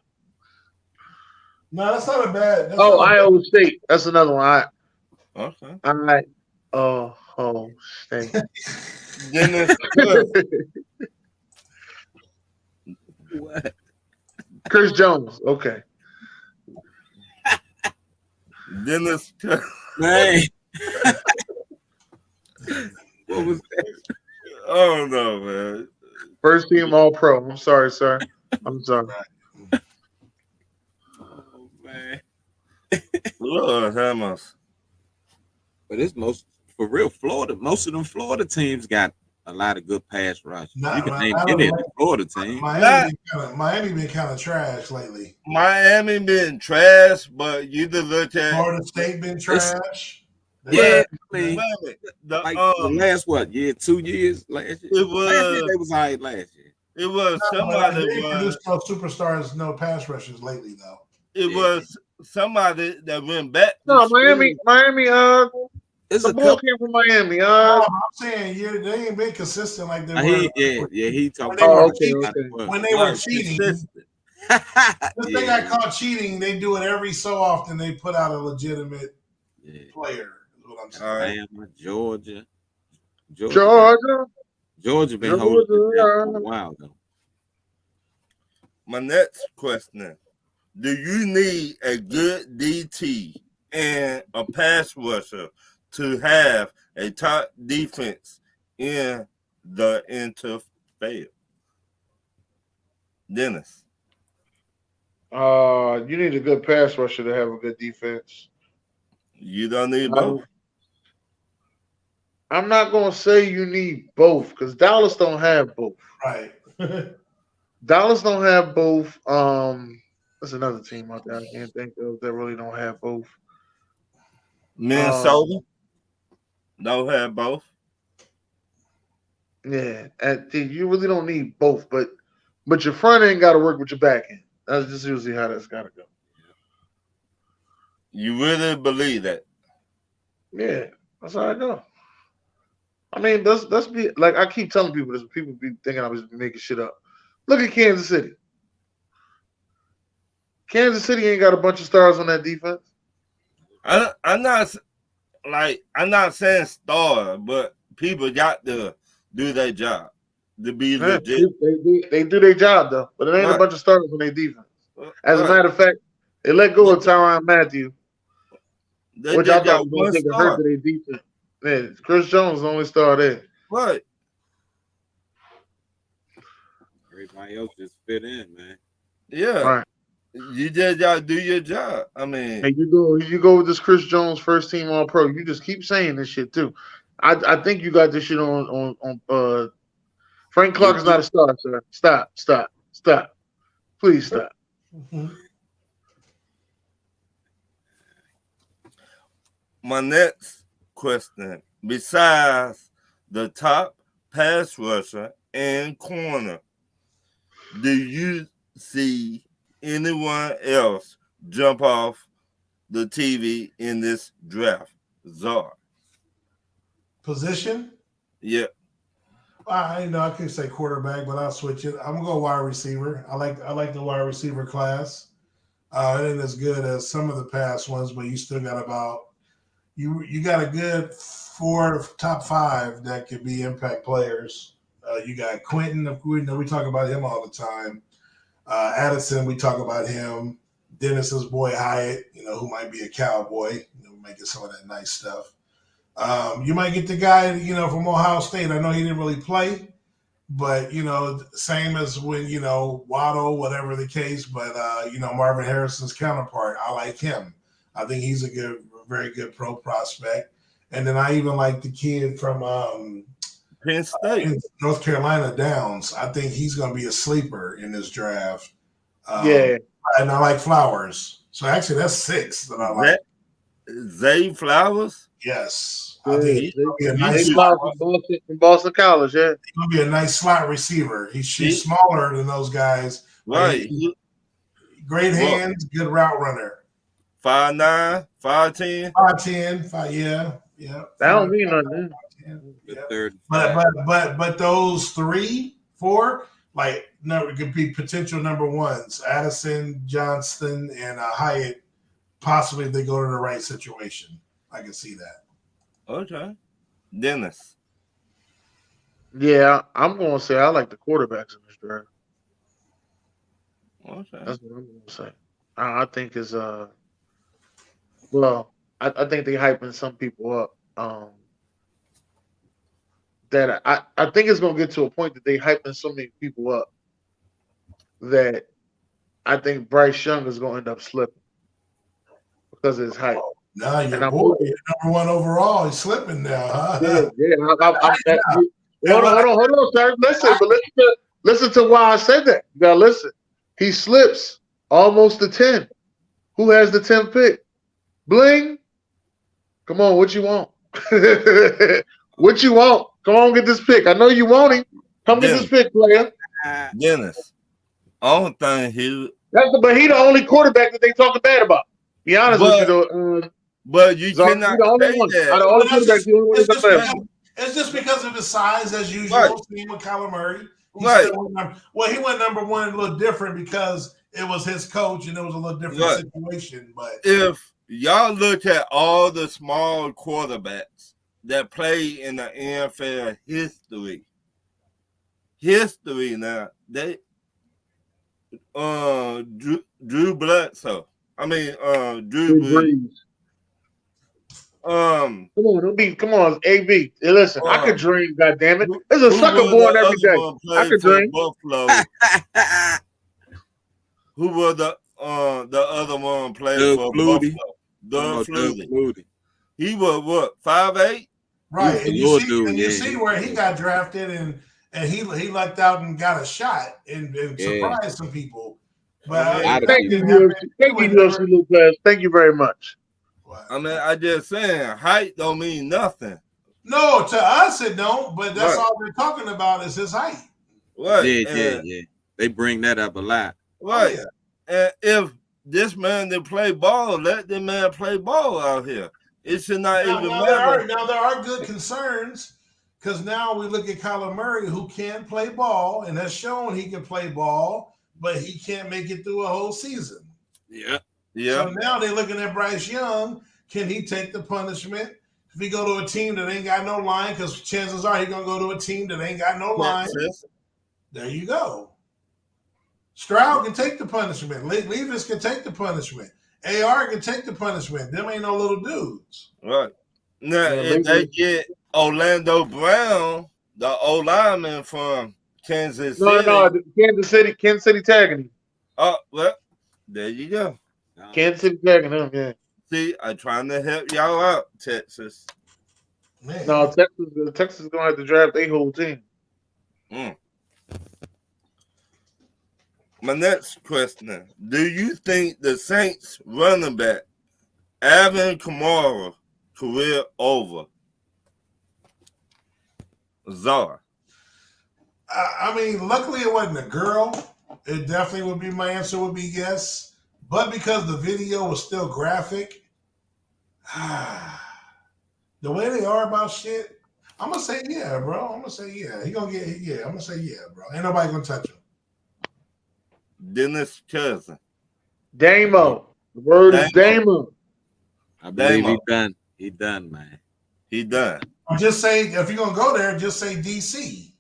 G: No, that's not a bad.
E: Iowa State. That's another one.
F: Okay.
E: All right. Ohio State.
F: Dennis
I: What?
E: Chris Jones. Okay.
F: Dennis
I: Man. What was that?
F: Oh no, man.
E: First team All Pro. I'm sorry, sir. I'm sorry.
I: Oh man.
F: Lord have mercy.
I: But it's for real, Florida. Most of them Florida teams got a lot of good pass rush. You can name any of the Florida teams.
G: Miami been kind of trash lately.
F: Miami been trash, but you just look at
G: Florida State been trash.
I: Yeah,
F: the
I: like the last 2 years last year.
F: It was.
I: Last year they was all right last year.
F: It was somebody
G: They produced no superstars, no pass rushers lately though.
F: It was somebody that went back.
E: No, Miami. The ball came from Miami.
G: I'm saying they ain't been consistent like they were.
I: He talked
G: when they were cheating. Since they got caught cheating, they do it every so often. They put out a legitimate player. Is what I'm saying.
I: Georgia been holding it down for a while though.
F: My next question: do you need a good DT and a pass rusher to have a top defense in the NFL? Dennis.
E: You need a good pass rusher to have a good defense.
F: You don't need both.
E: I'm not gonna say you need both because Dallas don't have both.
G: Right.
E: Dallas don't have both. There's another team out there I can't think of that really don't have both.
F: Minnesota don't have both.
E: Yeah, and you really don't need both, but your front end got to work with your back end. That's just usually how that's got to go.
F: You really believe that?
E: Yeah, that's how I go. I mean, let's be like I keep telling people this. People be thinking I was making shit up. Look at Kansas City. Kansas City ain't got a bunch of stars on that defense.
F: I'm not saying star, but people got to do their job to be legit.
E: They do their job though, but it ain't a bunch of stars on their defense. As a matter of fact, they let go of Tyrann Mathieu, which I thought was going to take a hurt to their defense. Man, Chris Jones is the only star there.
F: Right.
I: Everybody else just fit in, man.
F: Yeah.
E: Right.
F: You just gotta do your job. I mean,
E: and you go with this Chris Jones first team All Pro. You just keep saying this shit too. I think you got this shit on Frank Clark is not a star, sir. Stop. Please stop.
F: My next question, besides the top pass rusher and corner, do you see anyone else jump off the TV in this draft? Czar.
G: Position?
F: Yeah.
G: I could say quarterback, but I'll switch it. I'm gonna go wide receiver. I like the wide receiver class. It ain't as good as some of the past ones, but you still got about you got a good 4 top 5 that could be impact players. You got Quentin. We talk about him all the time. Addison, we talk about him. Dennis's boy Hyatt, who might be a Cowboy, making some of that nice stuff. You might get the guy, from Ohio State. I know he didn't really play, but, same as when, Waddle, whatever the case, but, Marvin Harrison's counterpart, I like him. I think he's a very good pro prospect. And then I even like the kid from
F: Penn State,
G: North Carolina, Downs. I think he's going to be a sleeper in this draft.
E: Yeah.
G: And I like Flowers. So actually, that's 6 that I like.
F: Zay Flowers?
G: Yes.
E: Yeah,
G: I think he's going to be a nice
E: from Boston College, yeah.
G: He's going to be a nice slot receiver. She's smaller than those guys.
F: Right.
G: Great hands, good route runner.
F: 5'9", 5'10".
G: 5'10", yeah.
E: That don't mean nothing.
G: But those 3, 4, it could be potential number ones. Addison, Johnston, and Hyatt. Possibly if they go to the right situation. I can see that.
F: Okay. Dennis.
E: Yeah, I'm going to say I like the quarterbacks in this draft.
F: Okay.
E: That's what I'm going to say. I think is well, I think they hyping some people up. That I think it's going to get to a point that they hyping so many people up that I think Bryce Young is going to end up slipping because of his height.
G: No, your boy, number 1 overall, he's slipping now, huh?
E: Yeah. Hold on, sir. Listen to why I said that. You gotta listen. He slips almost to 10. Who has the 10th pick? Bling. Come on, what you want? What you want? Come on, get this pick. I know you want him. Come get this pick, player.
F: Dennis. I don't think
E: but he the only quarterback that they talking bad about. Be honest with you, though.
F: But you cannot say that.
G: It's just because of his size, as usual. Right. Same with Kyler Murray. He went number 1 a little different because it was his coach and it was a little different situation. But
F: if y'all look at all the small quarterbacks that play in the NFL history now, they Drew Bledsoe. Drew Brees. Come on, AB. Hey, listen, I could dream, goddammit. There's a sucker born every day. I could dream. Buffalo. Who was the other one playing for Buffalo? Doug Flutie. He was what, 5'8"?
G: Right. And you see where he got drafted and he lucked out and got a shot and surprised some people. But
E: thank you, UFC Lopez. Thank you very much.
F: I just saying, height don't mean nothing.
G: No, to us it don't, but that's all we're talking about is his height.
F: Right.
I: Yeah. They bring that up a lot.
F: Right. And if this man didn't play ball, let the man play ball out here. It should not even matter.
G: There are good concerns because now we look at Kyler Murray, who can play ball and has shown he can play ball, but he can't make it through a whole season.
F: Yeah.
G: So now they're looking at Bryce Young. Can he take the punishment? If he go to a team that ain't got no line, because chances are he's going to go to a team that ain't got no line. There you go. Stroud can take the punishment. Levis can take the punishment. AR can take the punishment. Them ain't no little dudes.
F: Right. Now, if they get Orlando Brown, the old lineman from Kansas City.
E: No, Kansas City tagging him.
F: Oh, well, there you go.
E: Kansas City tagging him, yeah.
F: See, I'm trying to help y'all out, Texas.
E: Man. No, Texas is going to have to draft their whole team.
F: My next question: do you think the Saints running back Alvin Kamara career over? Czar.
G: I mean, luckily it wasn't a girl. It definitely would be my answer. Would be yes, but because the video was still graphic, the way they are about shit, I'm gonna say yeah, bro. I'm gonna say yeah. He gonna get yeah. I'm gonna say yeah, bro. Ain't nobody gonna touch him.
F: Dennis Cousin.
E: Damo. The word is Damo.
I: I believe
F: Damo.
I: he done. He done, man.
F: He done.
G: Just say if you're gonna go there, just say DC.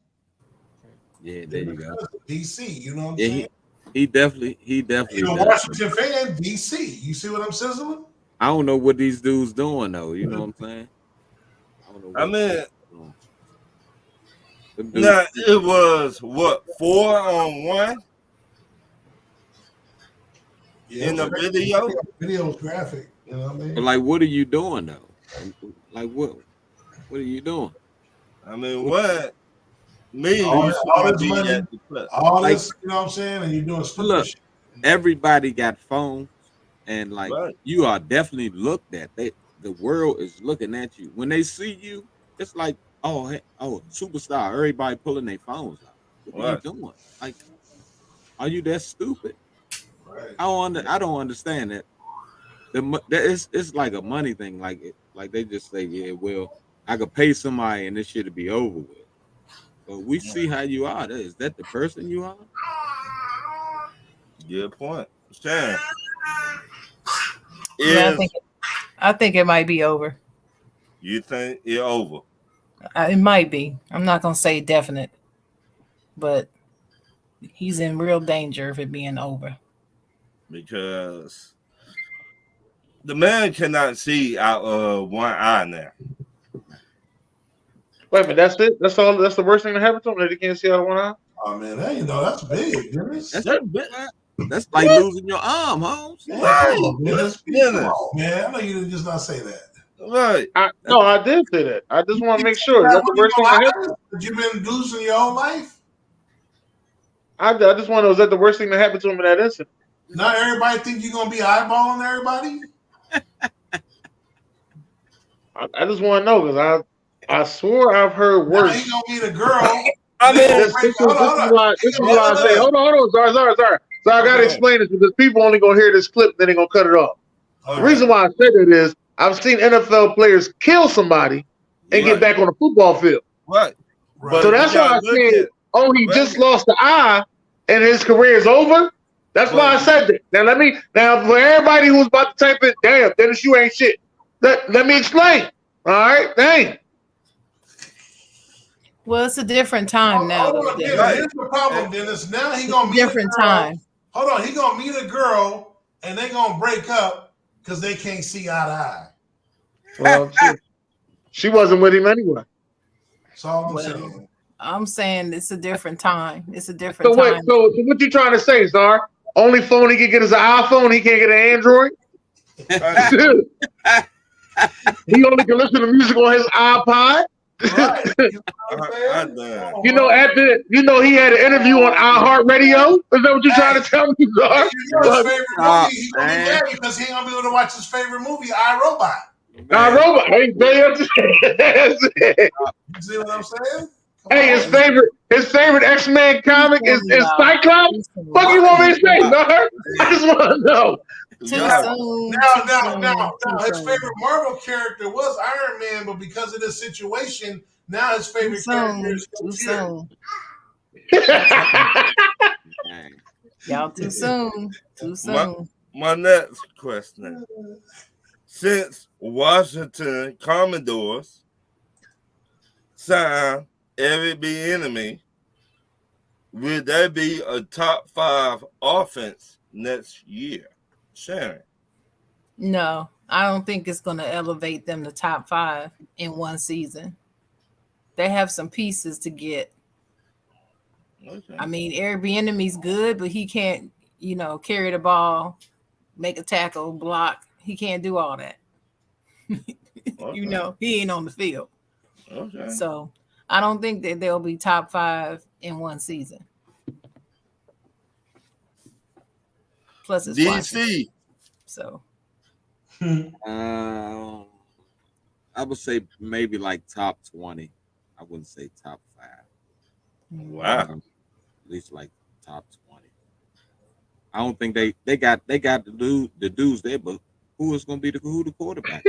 I: Yeah, there you go.
G: DC. You know what I'm
I: Yeah,
G: saying?
I: he definitely.
G: You're a Washington fan, DC. You see what I'm sizzling?
I: I don't know what these dudes doing though. You know what I'm saying? I don't know.
F: I mean,
I: them dudes-
F: now it was what 4-on-1
G: Yeah,
F: in the video.
G: Video was graphic. You know what I mean?
I: But like, what are you doing though? Like, what are you doing?
F: I mean, what? Me and
G: All
F: you
G: this
F: should be
G: money,
F: at the club.
G: all
I: Like-
G: this, you know what I'm saying? And you're doing stupid
I: Look,
G: shit.
I: everybody got phones, and like
F: Right.
I: you are definitely looked at. The world is looking at you. When they see you, it's like, oh, hey, oh, superstar. Everybody pulling their phones out. What are
F: Right.
I: you doing? Like, are you that stupid?
G: Right.
I: I don't understand that. It's like a money thing. Like they just say, yeah, well, I could pay somebody and this shit'll be over with. But we see how you are. Is that the person you are?
F: Good point. Shan.
H: Yeah,
F: Is
H: I think it might be over.
F: you think it over?
H: It might be. I'm not gonna say definite, but he's in real danger of it being over.
F: Because the man cannot see out of one eye now.
E: Wait a minute, that's it? That's all? That's the worst thing that happened to him? That he can't see out of one eye?
G: Oh man, that, you know, that's big, Dennis.
I: That's like losing your arm, Holmes.
G: Yeah,
F: Right.
G: come on, Dennis.
F: Dennis.
G: Come on, man. I know you did just not say that.
F: Right.
E: No, I did say that. I just want to make sure. Is that the worst thing that happened?
G: That you've been losing your whole life?
E: I just want to know, is that the worst thing that happened to him in that incident?
G: Not everybody think you're gonna be eyeballing everybody.
E: I just want to know because I swore I've heard
G: Now
E: worse.
G: you gonna meet a girl.
F: I mean,
E: This is why I say, hold on, sorry. So I gotta explain this because people only gonna hear this clip, then they're gonna cut it off. The reason why I said that is I've seen NFL players kill somebody and get back on the football field.
F: right.
G: Right.
E: So that's why I said, oh, he just lost the eye and his career is over. That's why I said that. Now for everybody who's about to type in, damn, Dennis, you ain't shit. Let me explain. All right, dang.
H: Well, it's a different time now.
G: Hold
H: though,
G: on,
H: Dennis.
G: Dennis. Here's the problem, Dennis. Now he gonna meet
H: Different
G: a girl.
H: time.
G: Hold on, he gonna meet a girl and they gonna break up because they can't see eye to eye.
E: Well, she wasn't with him anyway.
G: That's all I'm
H: Well,
G: saying.
H: I'm saying it's a different time. It's a different
E: So wait,
H: time.
E: so what you trying to say, Czar? Only phone he can get is an iPhone. He can't get an Android. Dude. He only can listen to music on his iPod.
G: Right. You know what I'm saying?
E: He had an interview on iHeartRadio. Is that what you're trying to tell me, Czar?
G: You know his favorite movie, he's gonna be mad because he ain't gonna be able to watch his favorite movie, iRobot.
E: iRobot. Hey,
G: You see what I'm saying?
E: hey, his favorite X-Men comic is Cyclops. What you want me to say, Czar? I just want to know.
H: Too soon.
G: Now, his favorite Marvel character was Iron Man, but because of this situation, now his favorite character is
H: Too
G: Fury.
H: soon. Y'all too soon. Too soon.
F: My next question. Since Washington Commodores signed every bieniemy, will there be a top 5 offense next year? Sharon.
H: No, I don't think it's going to elevate them to top 5 in one season. They have some pieces to get.
F: Okay.
H: I mean, Eric Bieniemy's good, but he can't, carry the ball, make a tackle, block. He can't do all that.
F: Okay.
H: He ain't on the field.
F: Okay.
H: So I don't think that they'll be top 5 in one season. Plus it's
F: DC.
H: Washington. So
I: I would say maybe like top 20. I wouldn't say top 5.
F: Wow.
I: At least like top 20. I don't think they got the dudes there, but who is going to be the quarterback?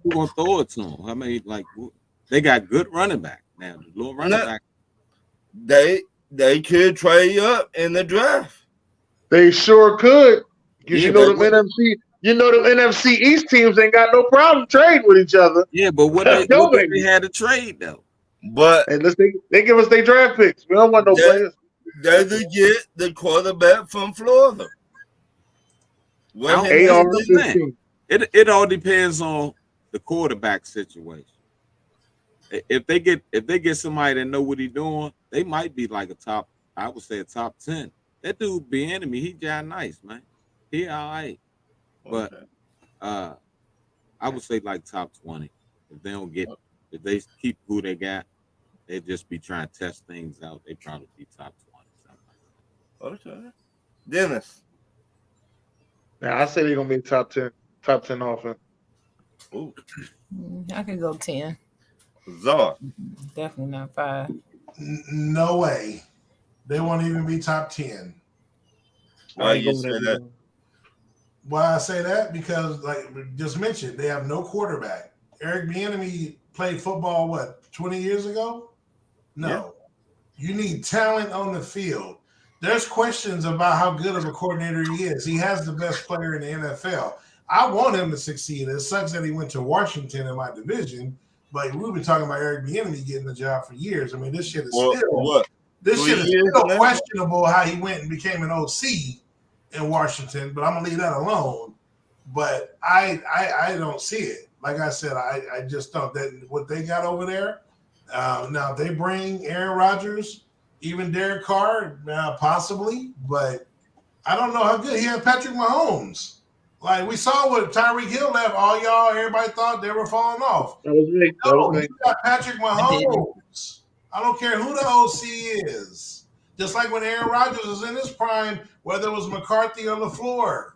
I: Who going to throw it to him? I mean, like they got good running back now. The little running back.
F: They could trade up in the draft.
E: They sure could. Because
I: Yeah,
E: you know them NFC East teams ain't got no problem trading with each other.
I: Yeah, but what they had to trade though.
F: But
E: and they give us their draft picks. We don't want no players.
F: They could get the quarterback from Florida.
I: It all depends on the quarterback situation. If they get somebody that know what he's doing, they might be like I would say a top 10. That dude bieniemy, he just nice, man. He all right. But I would say like top 20. If they keep who they got, they just be trying to test things out. They probably be top 20.
F: Okay. Dennis.
E: Now I say they're gonna be top 10 offense.
F: Ooh.
H: I could go 10.
F: Czar.
H: Definitely not 5.
G: No way. They won't even be top 10.
F: Why you say that?
G: Why I say that? Because, like we just mentioned, they have no quarterback. Eric Bieniemy played football, 20 years ago? No. Yeah. You need talent on the field. There's questions about how good of a coordinator he is. He has the best player in the NFL. I want him to succeed. It sucks that he went to Washington in my division, but we've been talking about Eric Bieniemy getting the job for years. I mean, this shit is still questionable how he went and became an OC in Washington, but I'm gonna leave that alone. But I don't see it. Like I said, I just don't. That what they got over there. Now they bring Aaron Rodgers, even Derek Carr, possibly, but I don't know how good he had Patrick Mahomes. Like we saw what Tyreek Hill left. Everybody thought they were falling off.
E: That was me.
G: He got Patrick Mahomes. I don't care who the OC is. Just like when Aaron Rodgers was in his prime, whether it was McCarthy or LaFleur,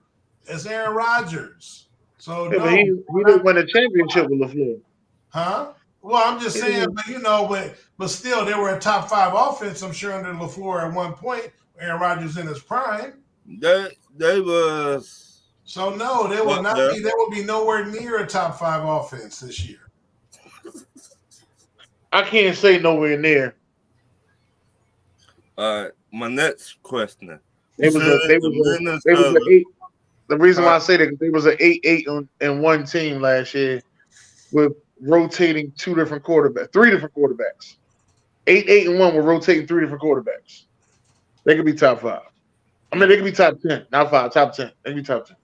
G: it's Aaron Rodgers. So
E: he didn't win a championship with LaFleur.
G: Huh? Well, I'm just saying, but still, they were a top 5 offense, I'm sure, under LaFleur at one point. Aaron Rodgers in his prime.
F: They was.
G: So no, they will not be. They will be nowhere near a top 5 offense this year.
E: I can't say nowhere near.
F: My next question.
E: The reason why I say that because they was an 8-8 in one team last year with rotating 3 different quarterbacks. 8-8-1 with rotating 3 different quarterbacks. They could be top 5. I mean, they could be top 10, not 5, top 10. They could be top 10.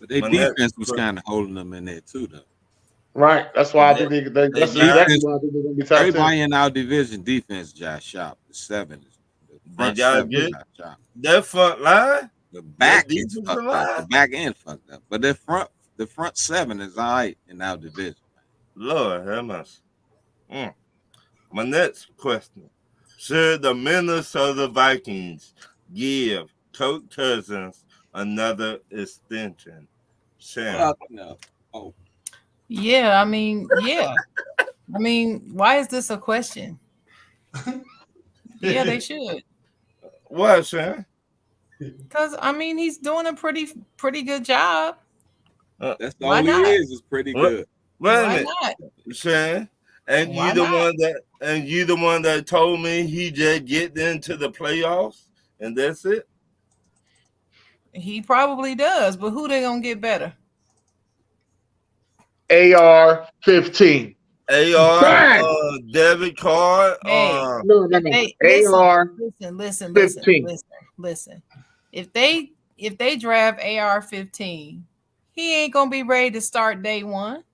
I: But their defense was kind of holding them in there too, though.
E: Right. That's why I think that's exactly why I think they're going to be top 10.
I: Everybody in our division defense, Josh Sharp, the 7 is.
F: That front line,
I: the back is fucked up. The back end fucked up, but the front 7 is all right in our division.
F: Lord have mercy. My next question: should the Minnesota Vikings give Kirk Cousins another extension?
I: No. Oh.
H: Yeah, I mean, why is this a question? Yeah, they should.
F: Why, Sharon?
H: Because he's doing a pretty good job.
I: That's all he is pretty good.
F: Why not, Sharon? And you the one that told me he just get into the playoffs and that's it.
H: He probably does, but who they gonna get better?
E: AR-15.
F: Debit card.
E: No.
H: Hey,
E: AR.
H: Listen. If they draft AR-15, he ain't gonna be ready to start day 1.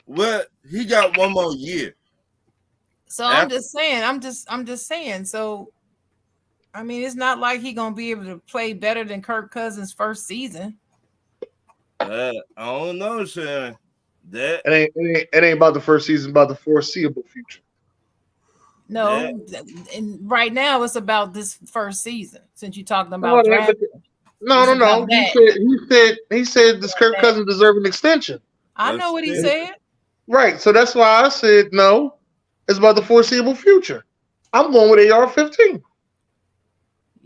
F: Well, he got one more year.
H: So I'm just saying. So, it's not like he gonna be able to play better than Kirk Cousins' first season.
F: I don't know, Sharon.
E: It ain't about the first season, about the foreseeable future.
H: No, and right now it's about this first season. Since you're talking
E: No,
H: about draft,
E: no. He said does Kirk Cousins deserve an extension?
H: I know what he said.
E: Right. So that's why I said no. It's about the foreseeable future. I'm going with AR-15.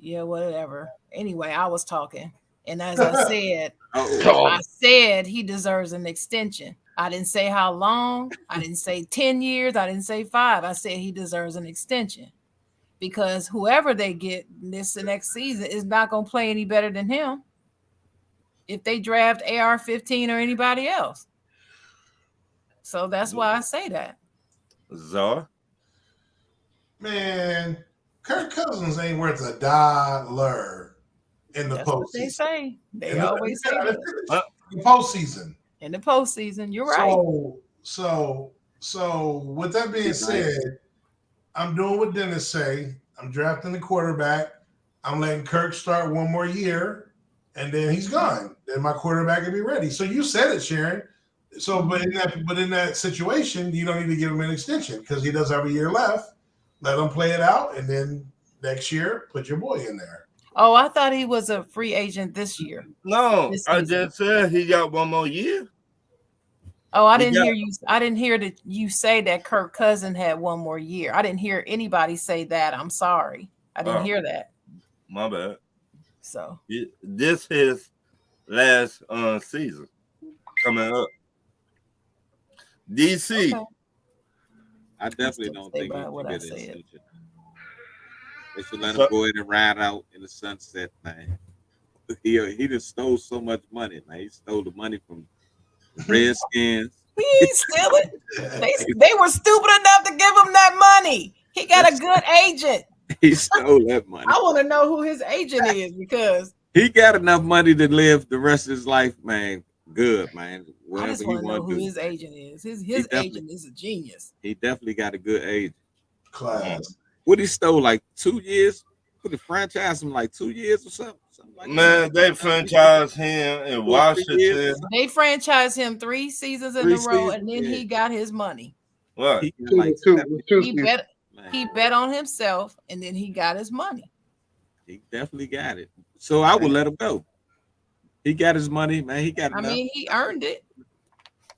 H: Yeah, whatever. Anyway, I was talking, and as I said,
E: Oh.
H: I said he deserves an extension. I didn't say how long. I didn't say 10 years. I didn't say 5. I said he deserves an extension because whoever they get this next season is not going to play any better than him if they draft AR-15 or anybody else. So that's why I say that.
F: Czar?
G: Man, Kirk Cousins ain't worth $1 in the
H: That's
G: postseason.
H: what they say. They always say that.
G: In the postseason.
H: In the postseason, you're right.
G: So with that being said, I'm doing what Dennis say. I'm drafting the quarterback. I'm letting Kirk start one more year, and then he's gone. Then my quarterback will be ready. So you said it, Sharon. So, but in that situation, you don't need to give him an extension because he does have a year left. Let him play it out, and then next year, put your boy in there.
H: Oh, I thought he was a free agent this year.
F: No, I just said he got one more year.
H: Oh, I didn't hear you. I didn't hear that you say that Kirk Cousins had one more year. I didn't hear anybody say that. I'm sorry. I didn't hear that.
F: My bad.
H: So
F: this is last season coming up. DC.
H: Okay.
I: I definitely don't think he should get an extension. They should let
F: So-
I: him go ahead and ride out in the sunset, man. He just stole so much money, man. He stole the money from the Redskins.
H: He ain't stealing. They were stupid enough to give him that money. He got a good agent.
I: He stole that money.
H: I want to know who his agent is because
I: He got enough money to live the rest of his life, man. Good, man.
H: I
I: Whatever
H: just
I: he
H: want to know
I: want to
H: who
I: do.
H: his agent is. His
I: definitely-
H: agent is a genius.
I: He definitely got a good agent.
G: Class.
I: What he stole like 2 years? Put the franchise him like 2 years or something like
F: Man,
I: that.
F: they franchised him in
I: 2 or 3
F: Washington.
I: years.
H: They franchised him 3 seasons in a row, and then he got his money.
F: What?
I: He got like
H: He bet on himself, and then he got his money.
I: He definitely got it. So I would let him go. He got his money, man. He got enough.
H: I mean, he earned it.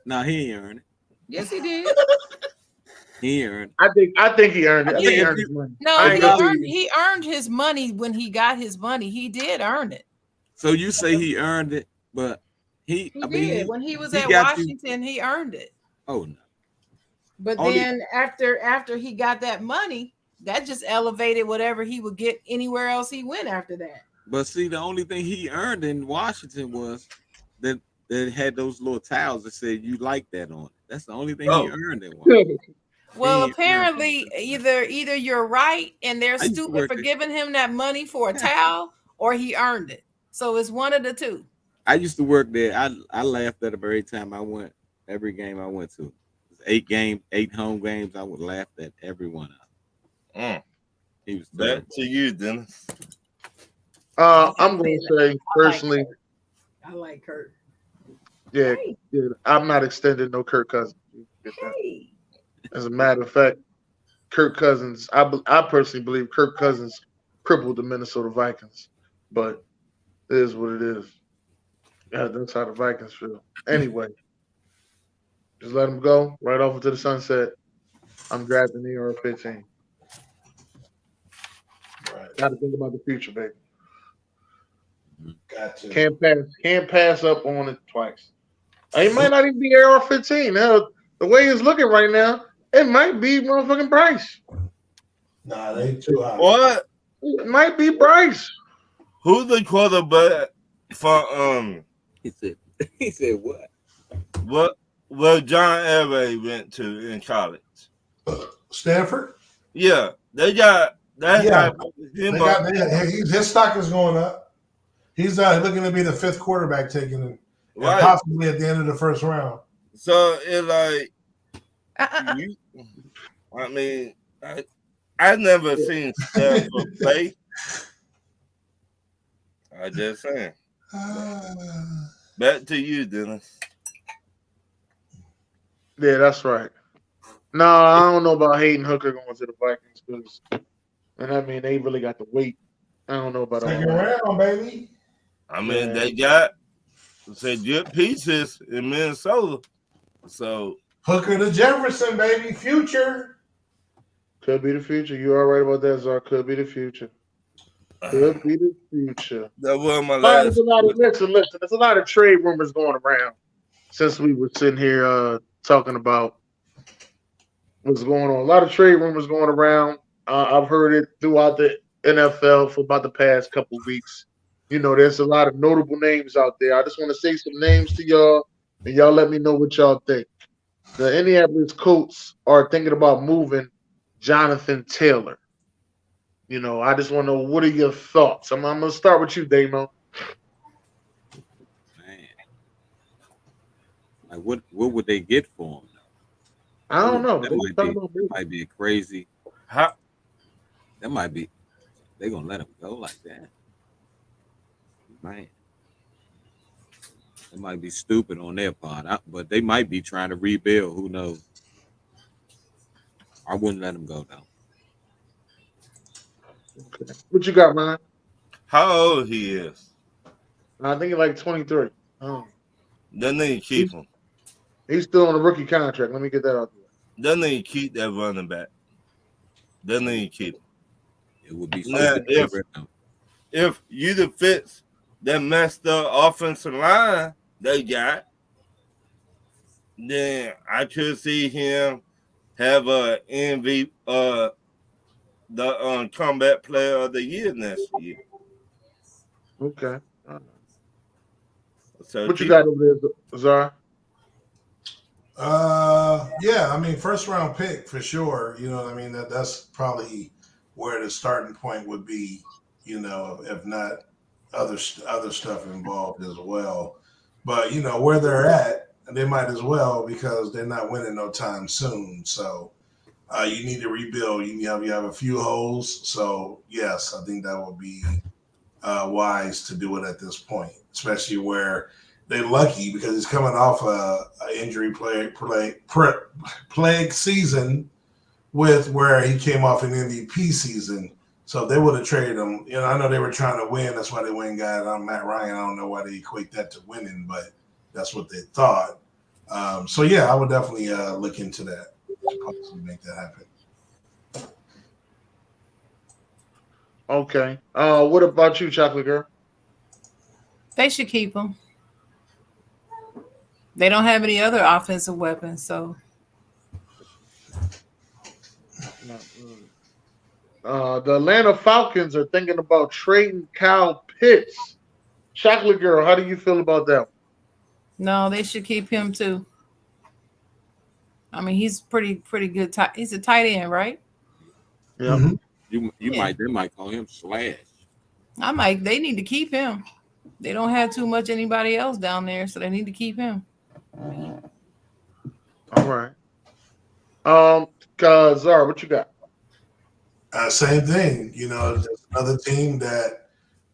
I: No, he ain't earned it.
H: Yes, he did.
I: He ain't earned it.
E: I think he earned it. I think he
I: Yeah,
E: earned his money.
H: No,
E: I ain't gonna lie.
H: he earned his money when he got his money. He did earn it.
I: So you say he earned it, but
H: He did. When he was
I: he
H: at
I: got you-
H: Washington, he earned it.
I: Oh no.
H: But
I: Only-
H: then after he got that money, that just elevated whatever he would get anywhere else he went after that.
I: But see, the only thing he earned in Washington was that had those little towels that said you like that on it. That's the only thing he earned in Washington.
H: Well,
I: He-
H: apparently, either you're right and they're
I: I used to
H: stupid
I: work
H: for
I: at-
H: giving him that money for a towel, or he earned it. So it's one of the two.
I: I used to work there. I laughed at him every time I went. Every game I went to, 8 home games. I would laugh at every one of them. He was
F: Back to you, Dennis.
E: I'm going to say personally,
H: I like Kirk.
E: yeah, I'm not extending no Kirk Cousins.
H: Hey.
E: As a matter of fact, Kirk Cousins, I personally believe Kirk Cousins crippled the Minnesota Vikings, but it is what it is. Yeah, that's how the Vikings feel. Anyway, just let him go right off into the sunset. I'm drafting the AR-15.
G: Right.
E: Got to think about the future, baby.
G: Gotcha.
E: Can't pass up on it twice. It might not even be AR-15. Now, the way it's looking right now, it might be motherfucking Bryce.
G: Nah, they too high.
F: What?
E: It might be Bryce.
F: Who's the quarterback for
I: He said what?
F: What John Elway went to in college?
G: Stanford?
F: Yeah, they got that.
G: Yeah.
F: Him
G: His stock is going up. He's looking to be the 5th quarterback taken in, and
F: Right.
G: possibly at the end of the first round.
F: So it's like, I mean, I never seen Stafford play. I just saying. Back to you, Dennis.
E: Yeah, that's right. No, I don't know about Hayden Hooker going to the Vikings because, and I mean they really got to wait. I don't know about all
G: Second
E: that.
G: round, baby.
F: I mean,
E: Yeah.
F: they got good pieces in Minnesota. So
G: Hooker to Jefferson, baby. Future.
E: Could be the future. You are right about that, Czar. Could be the future. Could be the future.
F: that was my
E: All right,
F: last.
E: listen. There's a lot of trade rumors going around since we were sitting here talking about what's going on. A lot of trade rumors going around. I've heard it throughout the NFL for about the past couple of weeks. You know, there's a lot of notable names out there. I just want to say some names to y'all, and y'all let me know what y'all think. The Indianapolis Colts are thinking about moving Johnathan Taylor. You know, I just want to know, what are your thoughts? I'm going to start with you, Damo.
I: Man, like what would they get for him?
E: I don't know.
I: That might be crazy.
F: How,
I: That might be. They're gonna let him go like that, man. It might be stupid on their part, but they might be trying to rebuild. Who knows? I wouldn't let him go though.
E: Okay. What you got, man?
F: how old he is?
E: I think he's like 23. Oh.
F: Then they keep him.
E: He's still on a rookie contract. Let me get that out there.
F: Then they keep that running back. Then they keep him.
I: It would be
F: Now,
I: stupid. to get rid of him.
F: If you the fits that messed up offensive line they got, then I could see him have a MVP, the comeback player of the year next year.
E: Okay.
F: So
E: What you got over there, Zara?
G: Yeah, I mean, first round pick for sure. You know what I mean? That's probably where the starting point would be, you know, if not other stuff involved as well. But, you know, where they're at, they might as well because they're not winning no time soon. So you need to rebuild. You have a few holes. So, yes, I think that would be wise to do it at this point, especially where they're lucky because he's coming off a injury plague season with where he came off an MVP season. So if they would have traded him, you know, I know they were trying to win. That's why they went and got Matt Ryan. I don't know why they equate that to winning, but that's what they thought. So, yeah, I would definitely look into that to possibly make that happen.
E: Okay. What about you, Chocolate Girl?
H: They should keep him. They don't have any other offensive weapons, so.
E: The Atlanta Falcons are thinking about trading Kyle Pitts. Chocolate Girl, how do you feel about that?
H: No, they should keep him too. I mean, he's pretty good. He's a tight end, right?
E: Yeah.
G: Mm-hmm.
I: They might call him Slash.
H: They need to keep him. They don't have too much anybody else down there, so they need to keep him.
E: All right. Zara, what you got?
G: Same thing. You know, there's another team that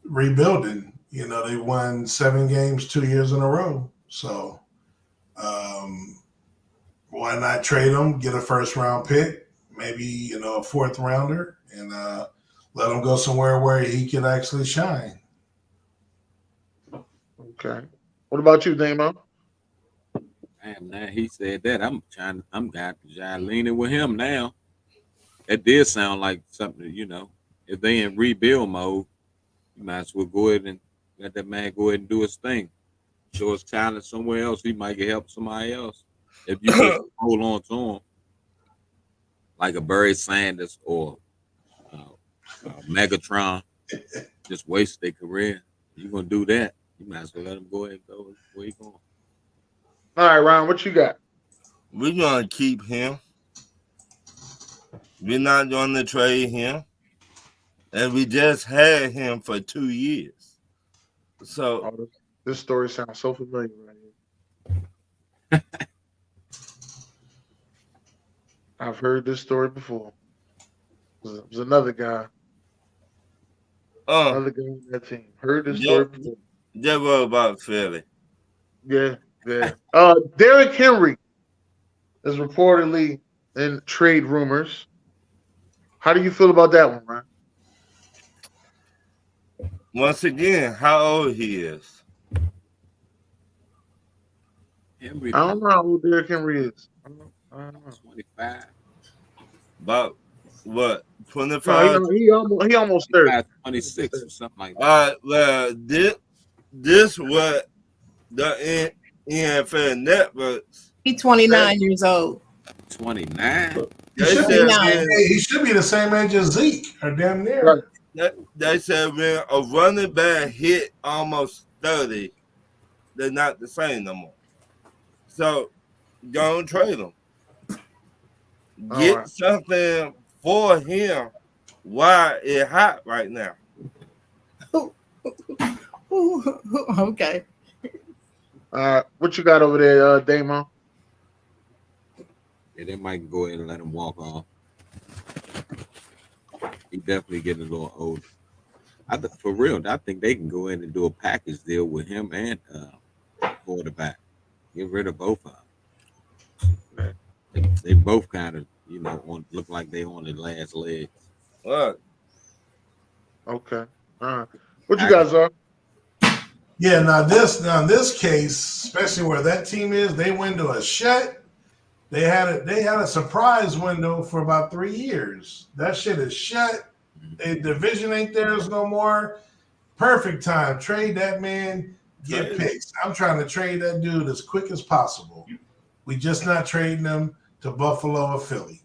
G: rebuilding. You know, they won 7 games 2 years in a row. So why not trade them, get a first round pick, maybe, you know, a 4th rounder, and let him go somewhere where he can actually shine.
E: Okay. What about you, Damo?
I: Man, he said that. I'm got leaning with him now. That did sound like something, you know. If they in rebuild mode, you might as well go ahead and let that man go ahead and do his thing. Show his talent somewhere else. He might get help somebody else. If you just hold on to him, like a Barry Sanders or Megatron, just waste their career. You're gonna do that, you might as well let him go ahead and go where he going.
E: All right, Ron, what you got?
F: We're gonna keep him. We're not gonna trade him. And we just had him for 2 years. So
E: this story sounds so familiar right here. I've heard this story before. It was another guy. Another guy on that team. Heard this story before.
F: That was about Philly.
E: Yeah. Derrick Henry is reportedly and trade rumors. How do you feel about that one, Ryan?
F: Once again, how old he is?
I: Henry
E: I don't know how old Derrick Henry is. I don't know.
I: 25.
F: About what?
E: No,
F: 25?
E: he almost 30.
I: 26 or something like that.
F: All right. Well, this what the NFL networks.
H: He's 29 years old.
I: 29.
F: They
G: He should,
F: said
G: be,
F: when,
G: he should be the same age as Zeke, or damn near.
E: Right.
F: they said when a running back hit almost 30, they're not the same no more. So don't trade him. Get
E: right.
F: something for him while it's hot right now.
H: Okay.
E: What you got over there, Damon?
I: Yeah, they might go ahead and let him walk off. He definitely getting a little older. For real, I think they can go in and do a package deal with him and quarterback. Get rid of both of them. They both kind of, look like they on the last legs.
F: What?
E: Okay. All right. What you guys are?
G: Yeah, now this case, especially where that team is, they went to a shut. They had a surprise window for about 3 years. That shit is shut. The division ain't theirs no more. Perfect time. Trade that man. Get picks. I'm trying to trade that dude as quick as possible. We just not trading him to Buffalo or Philly.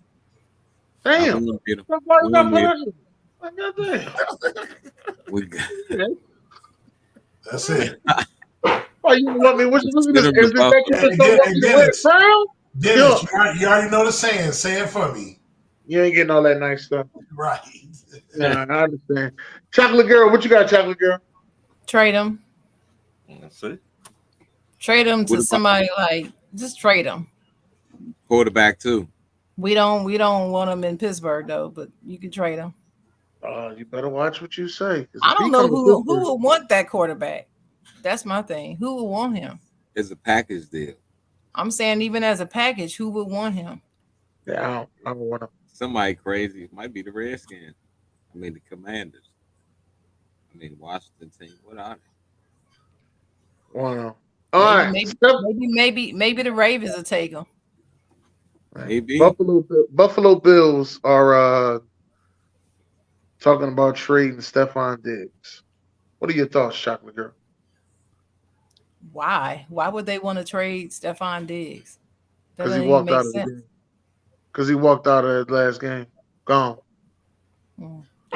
E: Damn.
G: That's it.
E: Why you want me? What's this? Is this
G: Dennis, you already know the saying. Say it for me.
E: You ain't getting all that nice stuff.
G: Right.
E: Yeah, I understand. Chocolate Girl, what you got, Chocolate Girl?
H: Trade him.
F: Let's see.
H: Trade him to somebody just trade him.
I: Quarterback too.
H: We don't want him in Pittsburgh though, but you can trade him.
E: You better watch what you say.
H: I don't know who would want that quarterback. That's my thing. Who would want him?
I: It's a package deal.
H: I'm saying even as a package, who would want him?
E: Yeah, I don't want him.
I: Somebody crazy. It might be the Redskins. I mean the Commanders. I mean Washington team. What are they?
E: Wow. All right.
H: Maybe the Ravens will take him.
I: Maybe.
E: Buffalo Bills are talking about trading Stephon Diggs. What are your thoughts, Chocolate Girl?
H: Why? Why would they want to trade Stephon Diggs?
E: Because he walked out of the game. Because he walked out of the last game. Gone.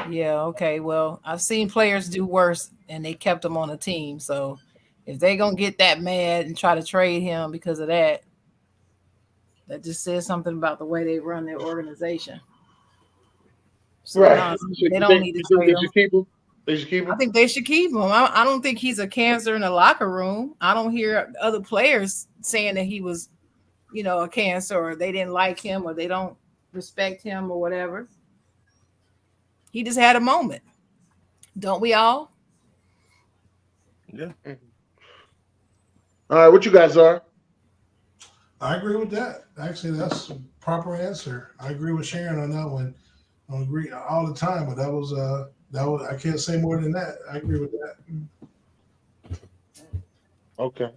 H: Yeah, okay. Well, I've seen players do worse and they kept him on the team. So if they're going to get that mad and try to trade him because of that, that just says something about the way they run their organization. So
E: right.
H: They don't need to trade him.
E: They should keep him?
H: I think they should keep him. I don't think he's a cancer in the locker room. I don't hear other players saying that he was, a cancer or they didn't like him or they don't respect him or whatever. He just had a moment. Don't we all?
F: Yeah.
E: All right, what you guys are?
G: I agree with that. Actually, that's a proper answer. I agree with Sharon on that one. I agree all the time, but that was I can't say more than that. I agree with that.
E: Okay.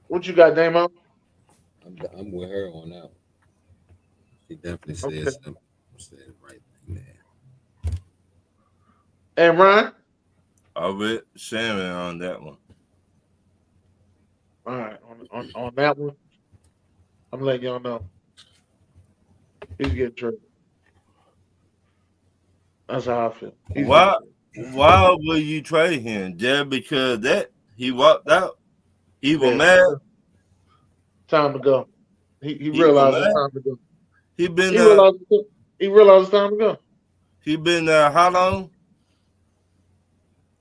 E: What you got, Damo?
I: I'm with her on that one. She definitely said something. Said the right thing there.
E: And Ryan?
F: I'm with Sharon on that one.
E: All right. On that one, I'm letting y'all know. He's getting traded. That's how I feel.
F: Why would you trade him? Just because that he walked out? He was mad?
E: Time to go. He realized it's time to go.
F: He
E: realized it's time to go.
F: He been there how long?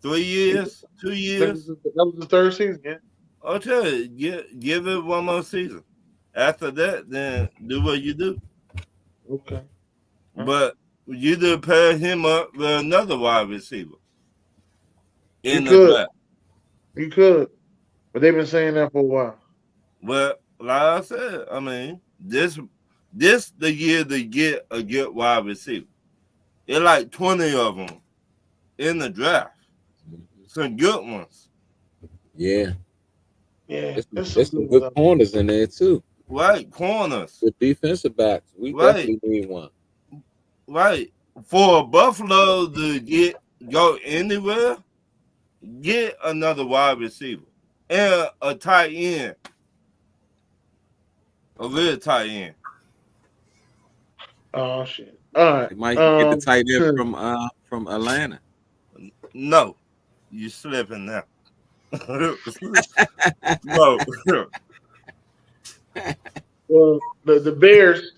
F: 3 years? 2 years?
E: That was the third season, yeah.
F: I'll tell you, give it one more season. After that, then do what you do.
E: Okay.
F: But you did pair him up with another wide receiver.
E: You could. But they've been saying that for a while.
F: Well, like I said, I mean, this This the year to get a good wide receiver. It's like 20 of them in the draft. Some good ones.
I: Yeah.
E: Yeah,
I: There's
E: some
I: some
E: good
I: good
E: stuff.
I: corners in there too.
F: Right, corners.
I: Good defensive backs. We
F: Right.
I: definitely need one.
F: Right. For Buffalo to go anywhere, get another wide receiver and a tight end. A real tight end.
E: Oh shit! All right.
I: They might get the tight end from Atlanta.
F: No, you slipping now. No.
E: Well, the Bears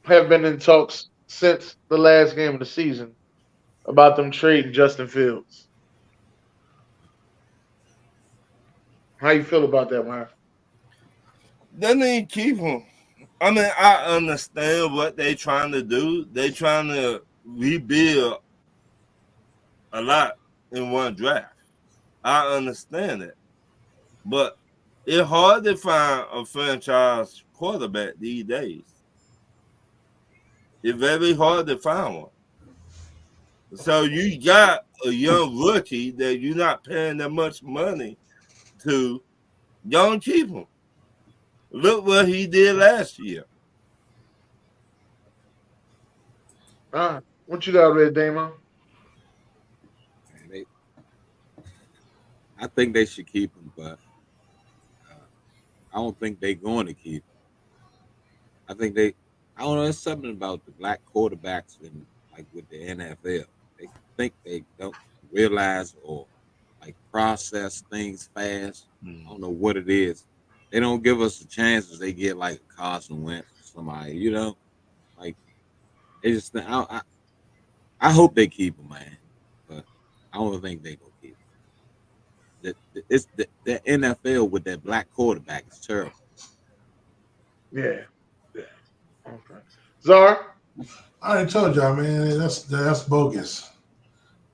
E: have been in talks since the last game of the season about them trading Justin Fields. How you feel about that, man?
F: They need to keep him. I mean, I understand what they trying to do. They trying to rebuild a lot in one draft. I understand it. But it's hard to find a franchise quarterback these days. It's very hard to find one. So you got a young rookie that you're not paying that much money to. Don't keep him. Look what he did last year.
E: All right. What you got, Red Damon?
I: I think they should keep him, but I don't think they're going to keep him. I don't know, there's something about the black quarterbacks in, like with the NFL. They think they don't realize or like process things fast. I don't know what it is. They don't give us the chances they get like Carson Wentz or somebody, you know? Like they just think, I hope they keep him, man. But I don't think they gonna keep him. It's the NFL with that black quarterback is terrible.
E: Yeah. Okay. Czar?
G: I already told y'all, man, that's bogus.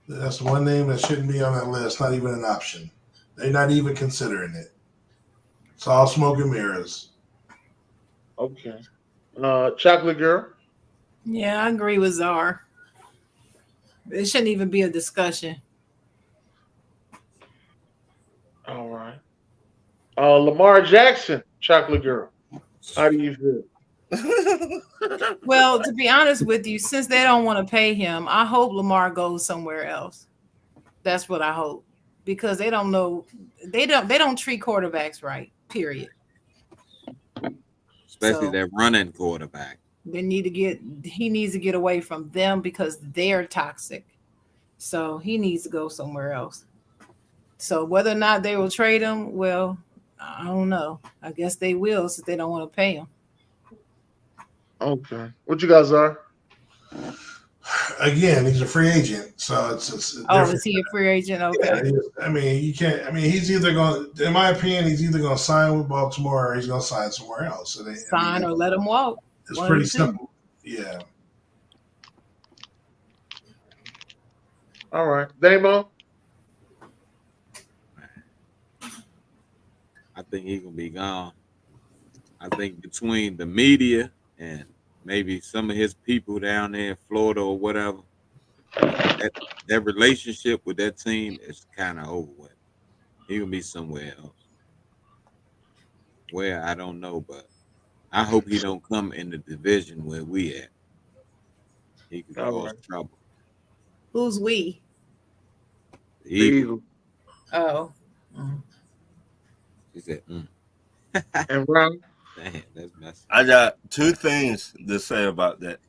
G: That's one name that shouldn't be on that list. Not even an option. They're not even considering it. It's all smoke and mirrors.
E: Okay. Chocolate Girl?
H: Yeah, I agree with Czar. It shouldn't even be a discussion.
E: All right. Lamar Jackson, Chocolate Girl. How do you feel?
H: Well, to be honest with you, since they don't want to pay him, I hope Lamar goes somewhere else. That's what I hope, because they don't know, they don't treat quarterbacks right. Period.
I: Especially that running quarterback.
H: He needs to get away from them because they're toxic. So he needs to go somewhere else. So whether or not they will trade him, well, I don't know. I guess they will, since they don't want to pay him.
E: Okay. What you guys are?
G: Again, he's a free agent, so it's
H: is he a free agent? Okay.
G: Yeah, I mean, you can't. I mean, he's either going. In my opinion, he's either going to sign with Baltimore or he's going to sign somewhere else. So
H: or let him walk.
G: It's pretty simple. Yeah.
E: All right, Damo.
I: I think he's gonna be gone. I think between the media and maybe some of his people down there in Florida or whatever, that relationship with that team is kind of over with. He gonna be somewhere else. Where I don't know, but I hope he don't come in the division where we at. He could cause trouble.
H: Who's we?
I: The Eagles.
H: Oh.
I: He said,
E: And Ron?
I: Damn, that's messy.
F: I got two things to say about that.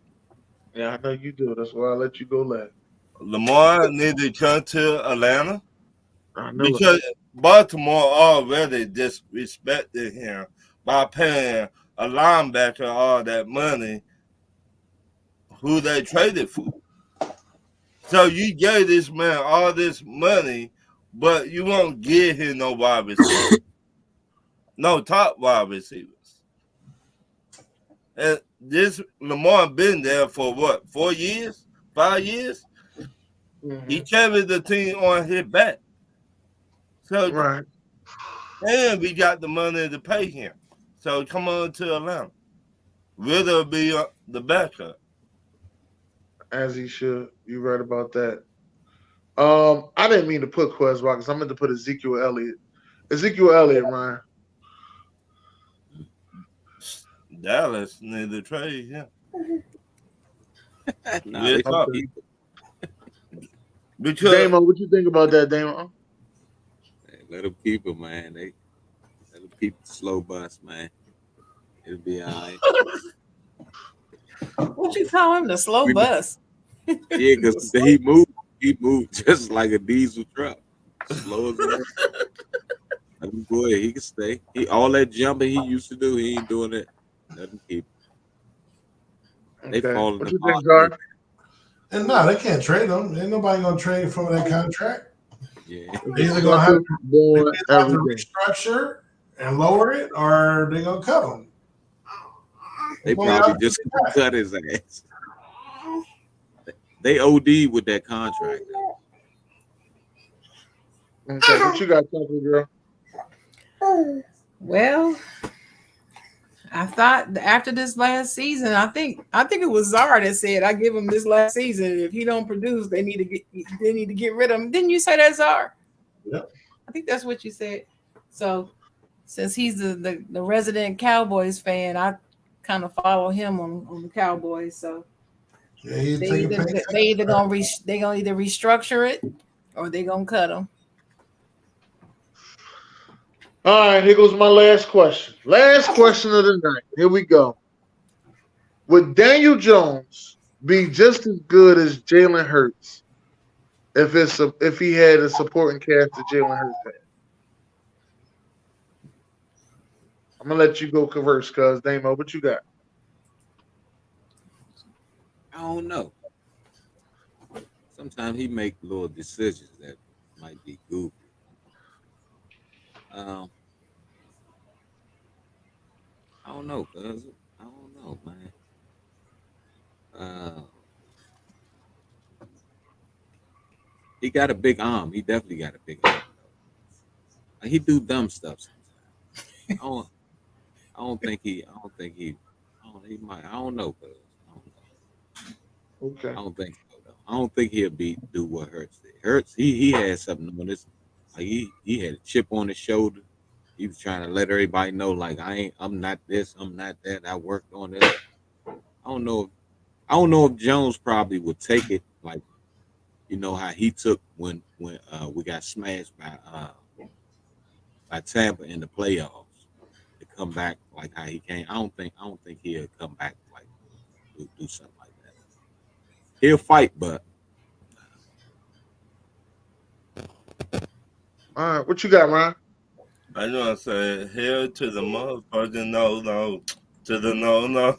E: Yeah, I know you do. That's why I let you go last.
F: Lamar needed to come to Atlanta because
E: it.
F: Baltimore already disrespected him by paying a linebacker all that money who they traded for. So you gave this man all this money, but you won't give him no wide receivers. No top wide receivers. And this Lamar been there for what, 4 years? 5 years?
E: Mm-hmm.
F: He carried the team on his back. So
E: right.
F: And we got the money to pay him. So come on to Atlanta. Riddle be the backup.
E: As he should. You right about that. I didn't mean to put Quez Watkins. I meant to put Ezekiel Elliott. Ezekiel Elliott, Ryan.
F: Dallas need to trade him.
I: Nah, they
F: Talk.
I: keep
F: Because
E: Damo, what you think about that, Damo?
I: let them keep him, man. They let them keep the slow bus, man. It'll be all right.
H: What you call him? The slow bus.
I: Yeah, because he moved just like a diesel truck. Slow as that. Let him go ahead. He can stay. All that jumping he used to do, he ain't doing it. Let him keep. They falling
E: What you
I: apart.
E: think, Gar?
G: And no, they can't trade him. Ain't nobody gonna trade for that contract.
I: Yeah.
G: They're either gonna have to
E: Everything.
G: restructure and lower it, or they're gonna cut him.
I: They probably just cut his ass. They OD with that contract.
E: Okay, what you got, Chocolate Girl?
H: Well, I thought after this last season, I think it was Zara that said, "I give him this last season. If he don't produce, they need to get rid of him." Didn't you say that, Zara?
G: Yep.
H: I think that's what you said. So, since he's the resident Cowboys fan, I kind of follow him on the Cowboys. So
G: Yeah, he's
H: they
G: taking
H: either gonna either restructure it or they gonna cut him.
E: All right, here goes my last question. Last question of the night. Here we go. Would Daniel Jones be just as good as Jalen Hurts if he had a supporting cast that Jalen Hurts had? I'm gonna let you go converse, cuz Damo, what you got?
I: I don't know. Sometimes he make little decisions that might be goofy. I don't know, cuz. I don't know, man. He got a big arm. He definitely got a big arm. He do dumb stuff sometimes. I don't think he might. I don't know, cuz. I don't know.
E: Okay.
I: I don't think so, though. I don't think he'll do what Hurts did. Hurts, he had something on this. Like he had a chip on his shoulder. He was trying to let everybody know, like, I'm not this, I'm not that. I worked on this. I don't know if Jones probably would take it like, you know, how he took when we got smashed by Tampa in the playoffs to come back like how he came. I don't think he'll come back like do something like that. He'll fight, but
E: All right, what you got, Ryan?
F: I know I said hell to the motherfucking no to the no.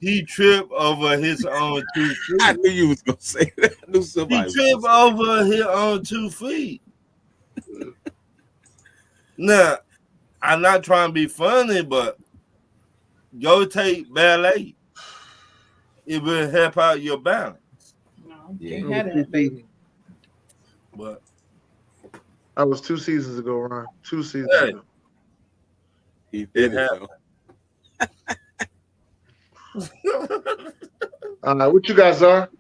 F: He tripped over his own 2 feet.
I: I knew you was gonna say that. I knew somebody.
F: He tripped over his own 2 feet. Now, I'm not trying to be funny, but go take ballet. It will help out your balance.
H: No,
I: Yeah.
H: can't have that, baby.
F: But
E: That was 2 seasons ago, Ryan. 2 seasons
F: Hey.
E: ago.
I: He did
F: It
I: it though.
E: All right, what you guys are?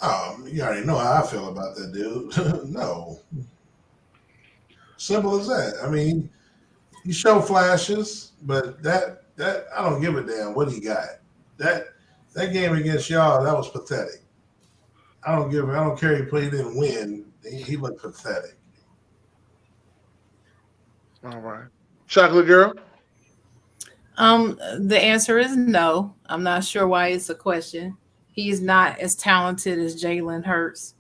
G: You already know how I feel about that dude. No. Simple as that. I mean, he show flashes, but that I don't give a damn what he got. That game against y'all, that was pathetic. I don't care if he didn't win. He looked pathetic.
E: All right. Chocolate Girl?
H: The answer is no. I'm not sure why it's a question. He's not as talented as Jalen Hurts.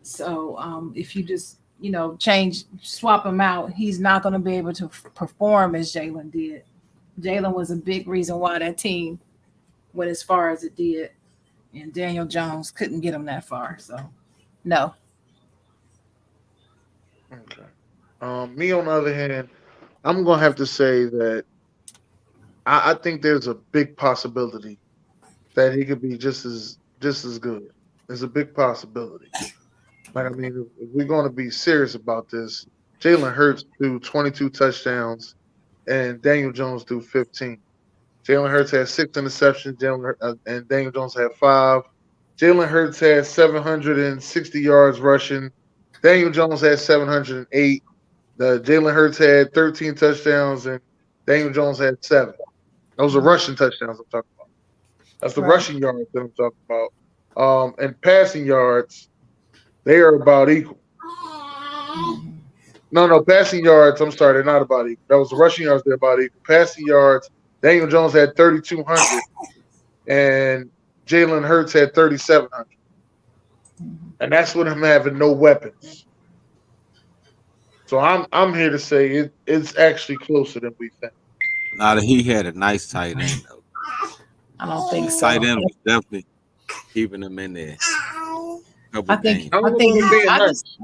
H: So if you just, swap him out, he's not going to be able to perform as Jalen did. Jalen was a big reason why that team went as far as it did. And Daniel Jones couldn't get him that far. So, no.
E: Okay. Me, on the other hand, I'm going to have to say that I think there's a big possibility that he could be just as good. There's a big possibility. Like, I mean, if we're going to be serious about this, Jalen Hurts threw 22 touchdowns, and Daniel Jones threw 15. Jalen Hurts had 6 interceptions, and Daniel Jones had 5. Jalen Hurts had 760 yards rushing. Daniel Jones had 708. Jalen Hurts had 13 touchdowns, and Daniel Jones had 7. Those are rushing touchdowns I'm talking about. That's the rushing yards that I'm talking about. And passing yards, they are about equal. No, passing yards, I'm sorry, they're not about equal. That was the rushing yards, they're about equal. Passing yards, Daniel Jones had 3,200, and Jalen Hurts had 3,700. And that's with him having no weapons. So I'm here to say it's actually closer than we think.
I: Now that he had a nice tight end though.
H: I don't think so.
I: Tight end was definitely keeping him in there.
H: I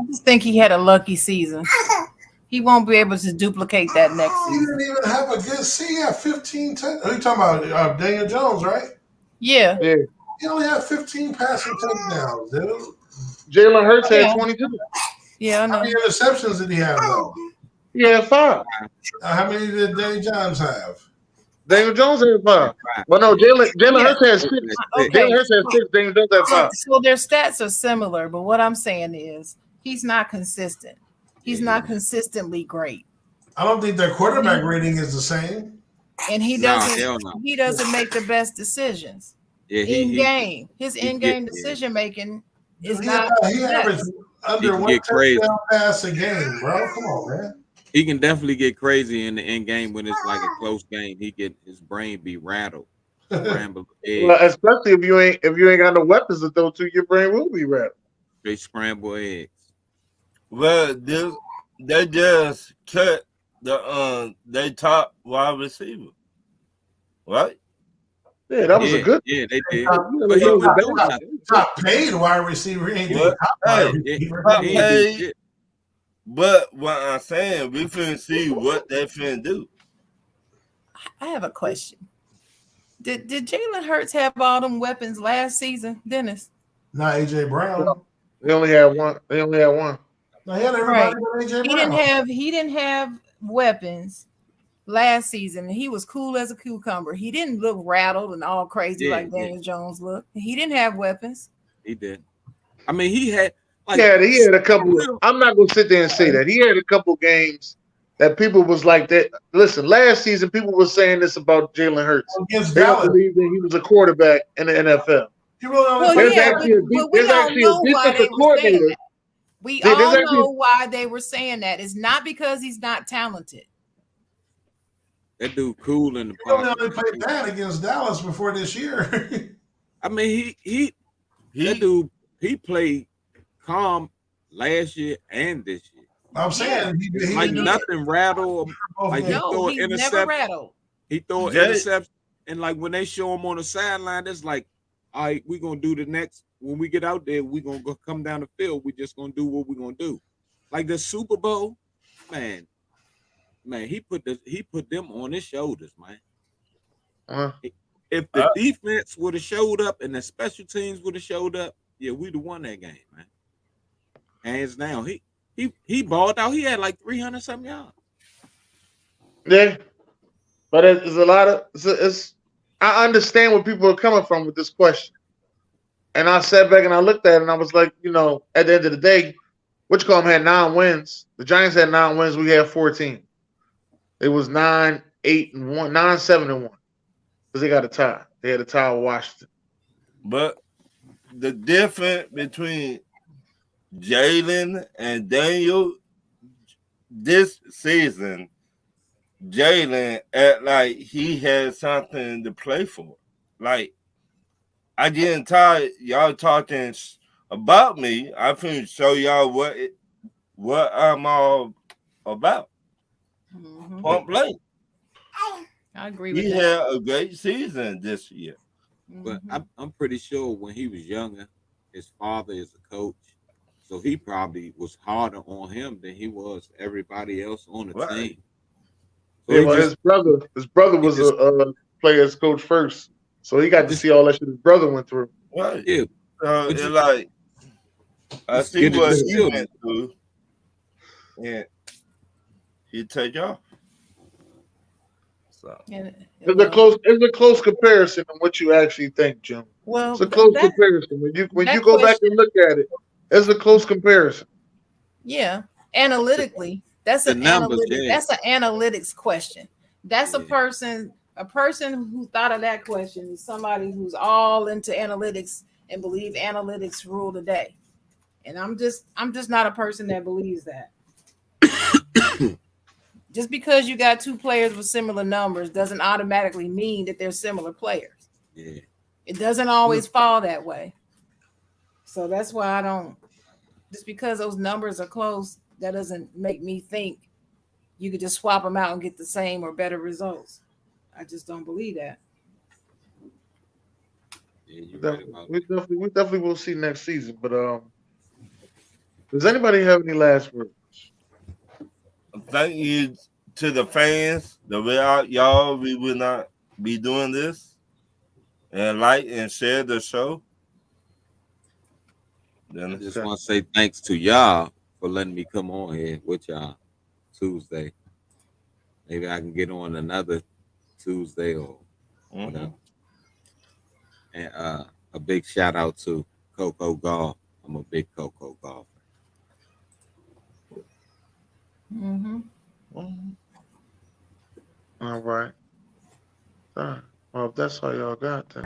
H: just think he had a lucky season. He won't be able to duplicate that next
G: He
H: season.
G: didn't even have a good season. He had 15 touchdowns. Are you talking about Daniel Jones, right?
H: Yeah.
G: He only had 15 passing touchdowns, dude.
E: Jalen Hurts had 22.
H: Yeah, I know.
G: How many interceptions did he have, though?
E: He had 5.
G: How many did Daniel Jones have?
E: Daniel Jones had 5. Well, no, Jalen Hurts had 6.
H: Okay.
E: Jalen Hurts had 6. Daniel Jones had 5.
H: So their stats are similar, but what I'm saying is he's not consistent. He's not consistently great.
G: I don't think their quarterback rating is the same.
H: And he doesn't make the best decisions.
I: Yeah,
H: in-game. His in-game decision making is not.
G: He averaged under one touchdown pass a game, bro. Come on, man.
I: He can definitely get crazy in the end game when it's like a close game. His brain be rattled.
E: Well, especially if you ain't got no weapons to throw to, your brain will be rattled.
I: They scramble eggs.
F: Well, they just cut their top wide receiver, right?
E: Yeah, that was a good.
I: Yeah, they did.
G: But he was top paid wide receiver. He ain't doing top wide receiver.
F: Top paid. But what I'm saying, we finna see what they finna do.
H: I have a question. Did Jalen Hurts have all them weapons last season, Dennis?
G: Not AJ Brown.
E: No, they only had one.
G: No, he had everybody but AJ Brown.
H: He didn't have weapons last season. He was cool as a cucumber. He didn't look rattled and all crazy like Daniel Jones looked. He didn't have weapons.
I: He did. I mean, he had.
E: He had a couple. I'm not gonna sit there and say that he had a couple games that people was like that. Listen, last season people were saying this about Jalen Hurts. They don't believe that he was a quarterback in the NFL. There's actually a defensive coordinator.
H: We all know why they were saying that. It's not because he's not talented.
I: That dude cool in the
G: pocket. He only played bad against Dallas before this year.
I: I mean, that dude he played calm last year and this year.
G: I'm saying
I: it's like nothing rattled. Like he throw an interception.
H: Never rattled.
I: He throw an interception, and like when they show him on the sideline, it's like, all right, we're gonna do the next. When we get out there, we're gonna go come down the field. We're just gonna do what we're gonna do. Like the Super Bowl, man, he put them on his shoulders, man. If the defense would have showed up and the special teams would have showed up, yeah, we'd have won that game, man. Hands down. He balled out. He had like 300 something yards.
E: Yeah, but it's a lot of. I understand where people are coming from with this question, and I sat back and I looked at it and I was like, at the end of the day, Whichcomb had 9 wins. The Giants had 9 wins. We had 14. It was 9-8-1, 9-7-1, because they got a tie. They had a tie with Washington.
F: But the difference between Jalen and Daniel this season, Jalen act like he had something to play for. Like, I getting tired y'all talking about me. I can show y'all what I'm all about.
H: Mm-hmm.
F: Point blank.
H: I agree with
F: that. He
H: that.
F: had a great season this year.
I: But I'm pretty sure when he was younger, his father is a coach. So he probably was harder on him than he was everybody else on the team. So
E: yeah, well, his brother was a player's coach first, so he got to see all that shit his brother went through.
F: Right. Yeah. It's like I see what he went through. Yeah. he take off. So
E: It's a close comparison on what you actually think, Jim.
H: well,
E: It's a close
H: that
E: comparison. When
H: that
E: you go back
H: question,
E: and look at it, it's a close comparison.
H: yeah, analytically, that's
I: The
H: an
I: numbers,
H: analytic.
I: yeah.
H: That's an analytics question. That's
I: Yeah.
H: a person who thought of that question is somebody who's all into analytics and believe analytics rule the day. And I'm just not a person that believes that. Just because you got two players with similar numbers doesn't automatically mean that they're similar players.
I: Yeah.
H: It doesn't always fall that way. So that's why I don't, just because those numbers are close, that doesn't make me think you could just swap them out and get the same or better results. I just don't believe that.
I: Yeah, you're right about
E: We definitely will see next season. But does anybody have any last words?
F: thank you to the fans. Without y'all, we would not be doing this. And like and share the show.
I: I
F: Then
I: just want to say thanks to y'all for letting me come on here with y'all Tuesday. Maybe I can get on another Tuesday or whatever. And a big shout out to Coco Golf. I'm a big Coco golfer.
H: Mm-hmm.
E: All right. Well, if that's all y'all got, then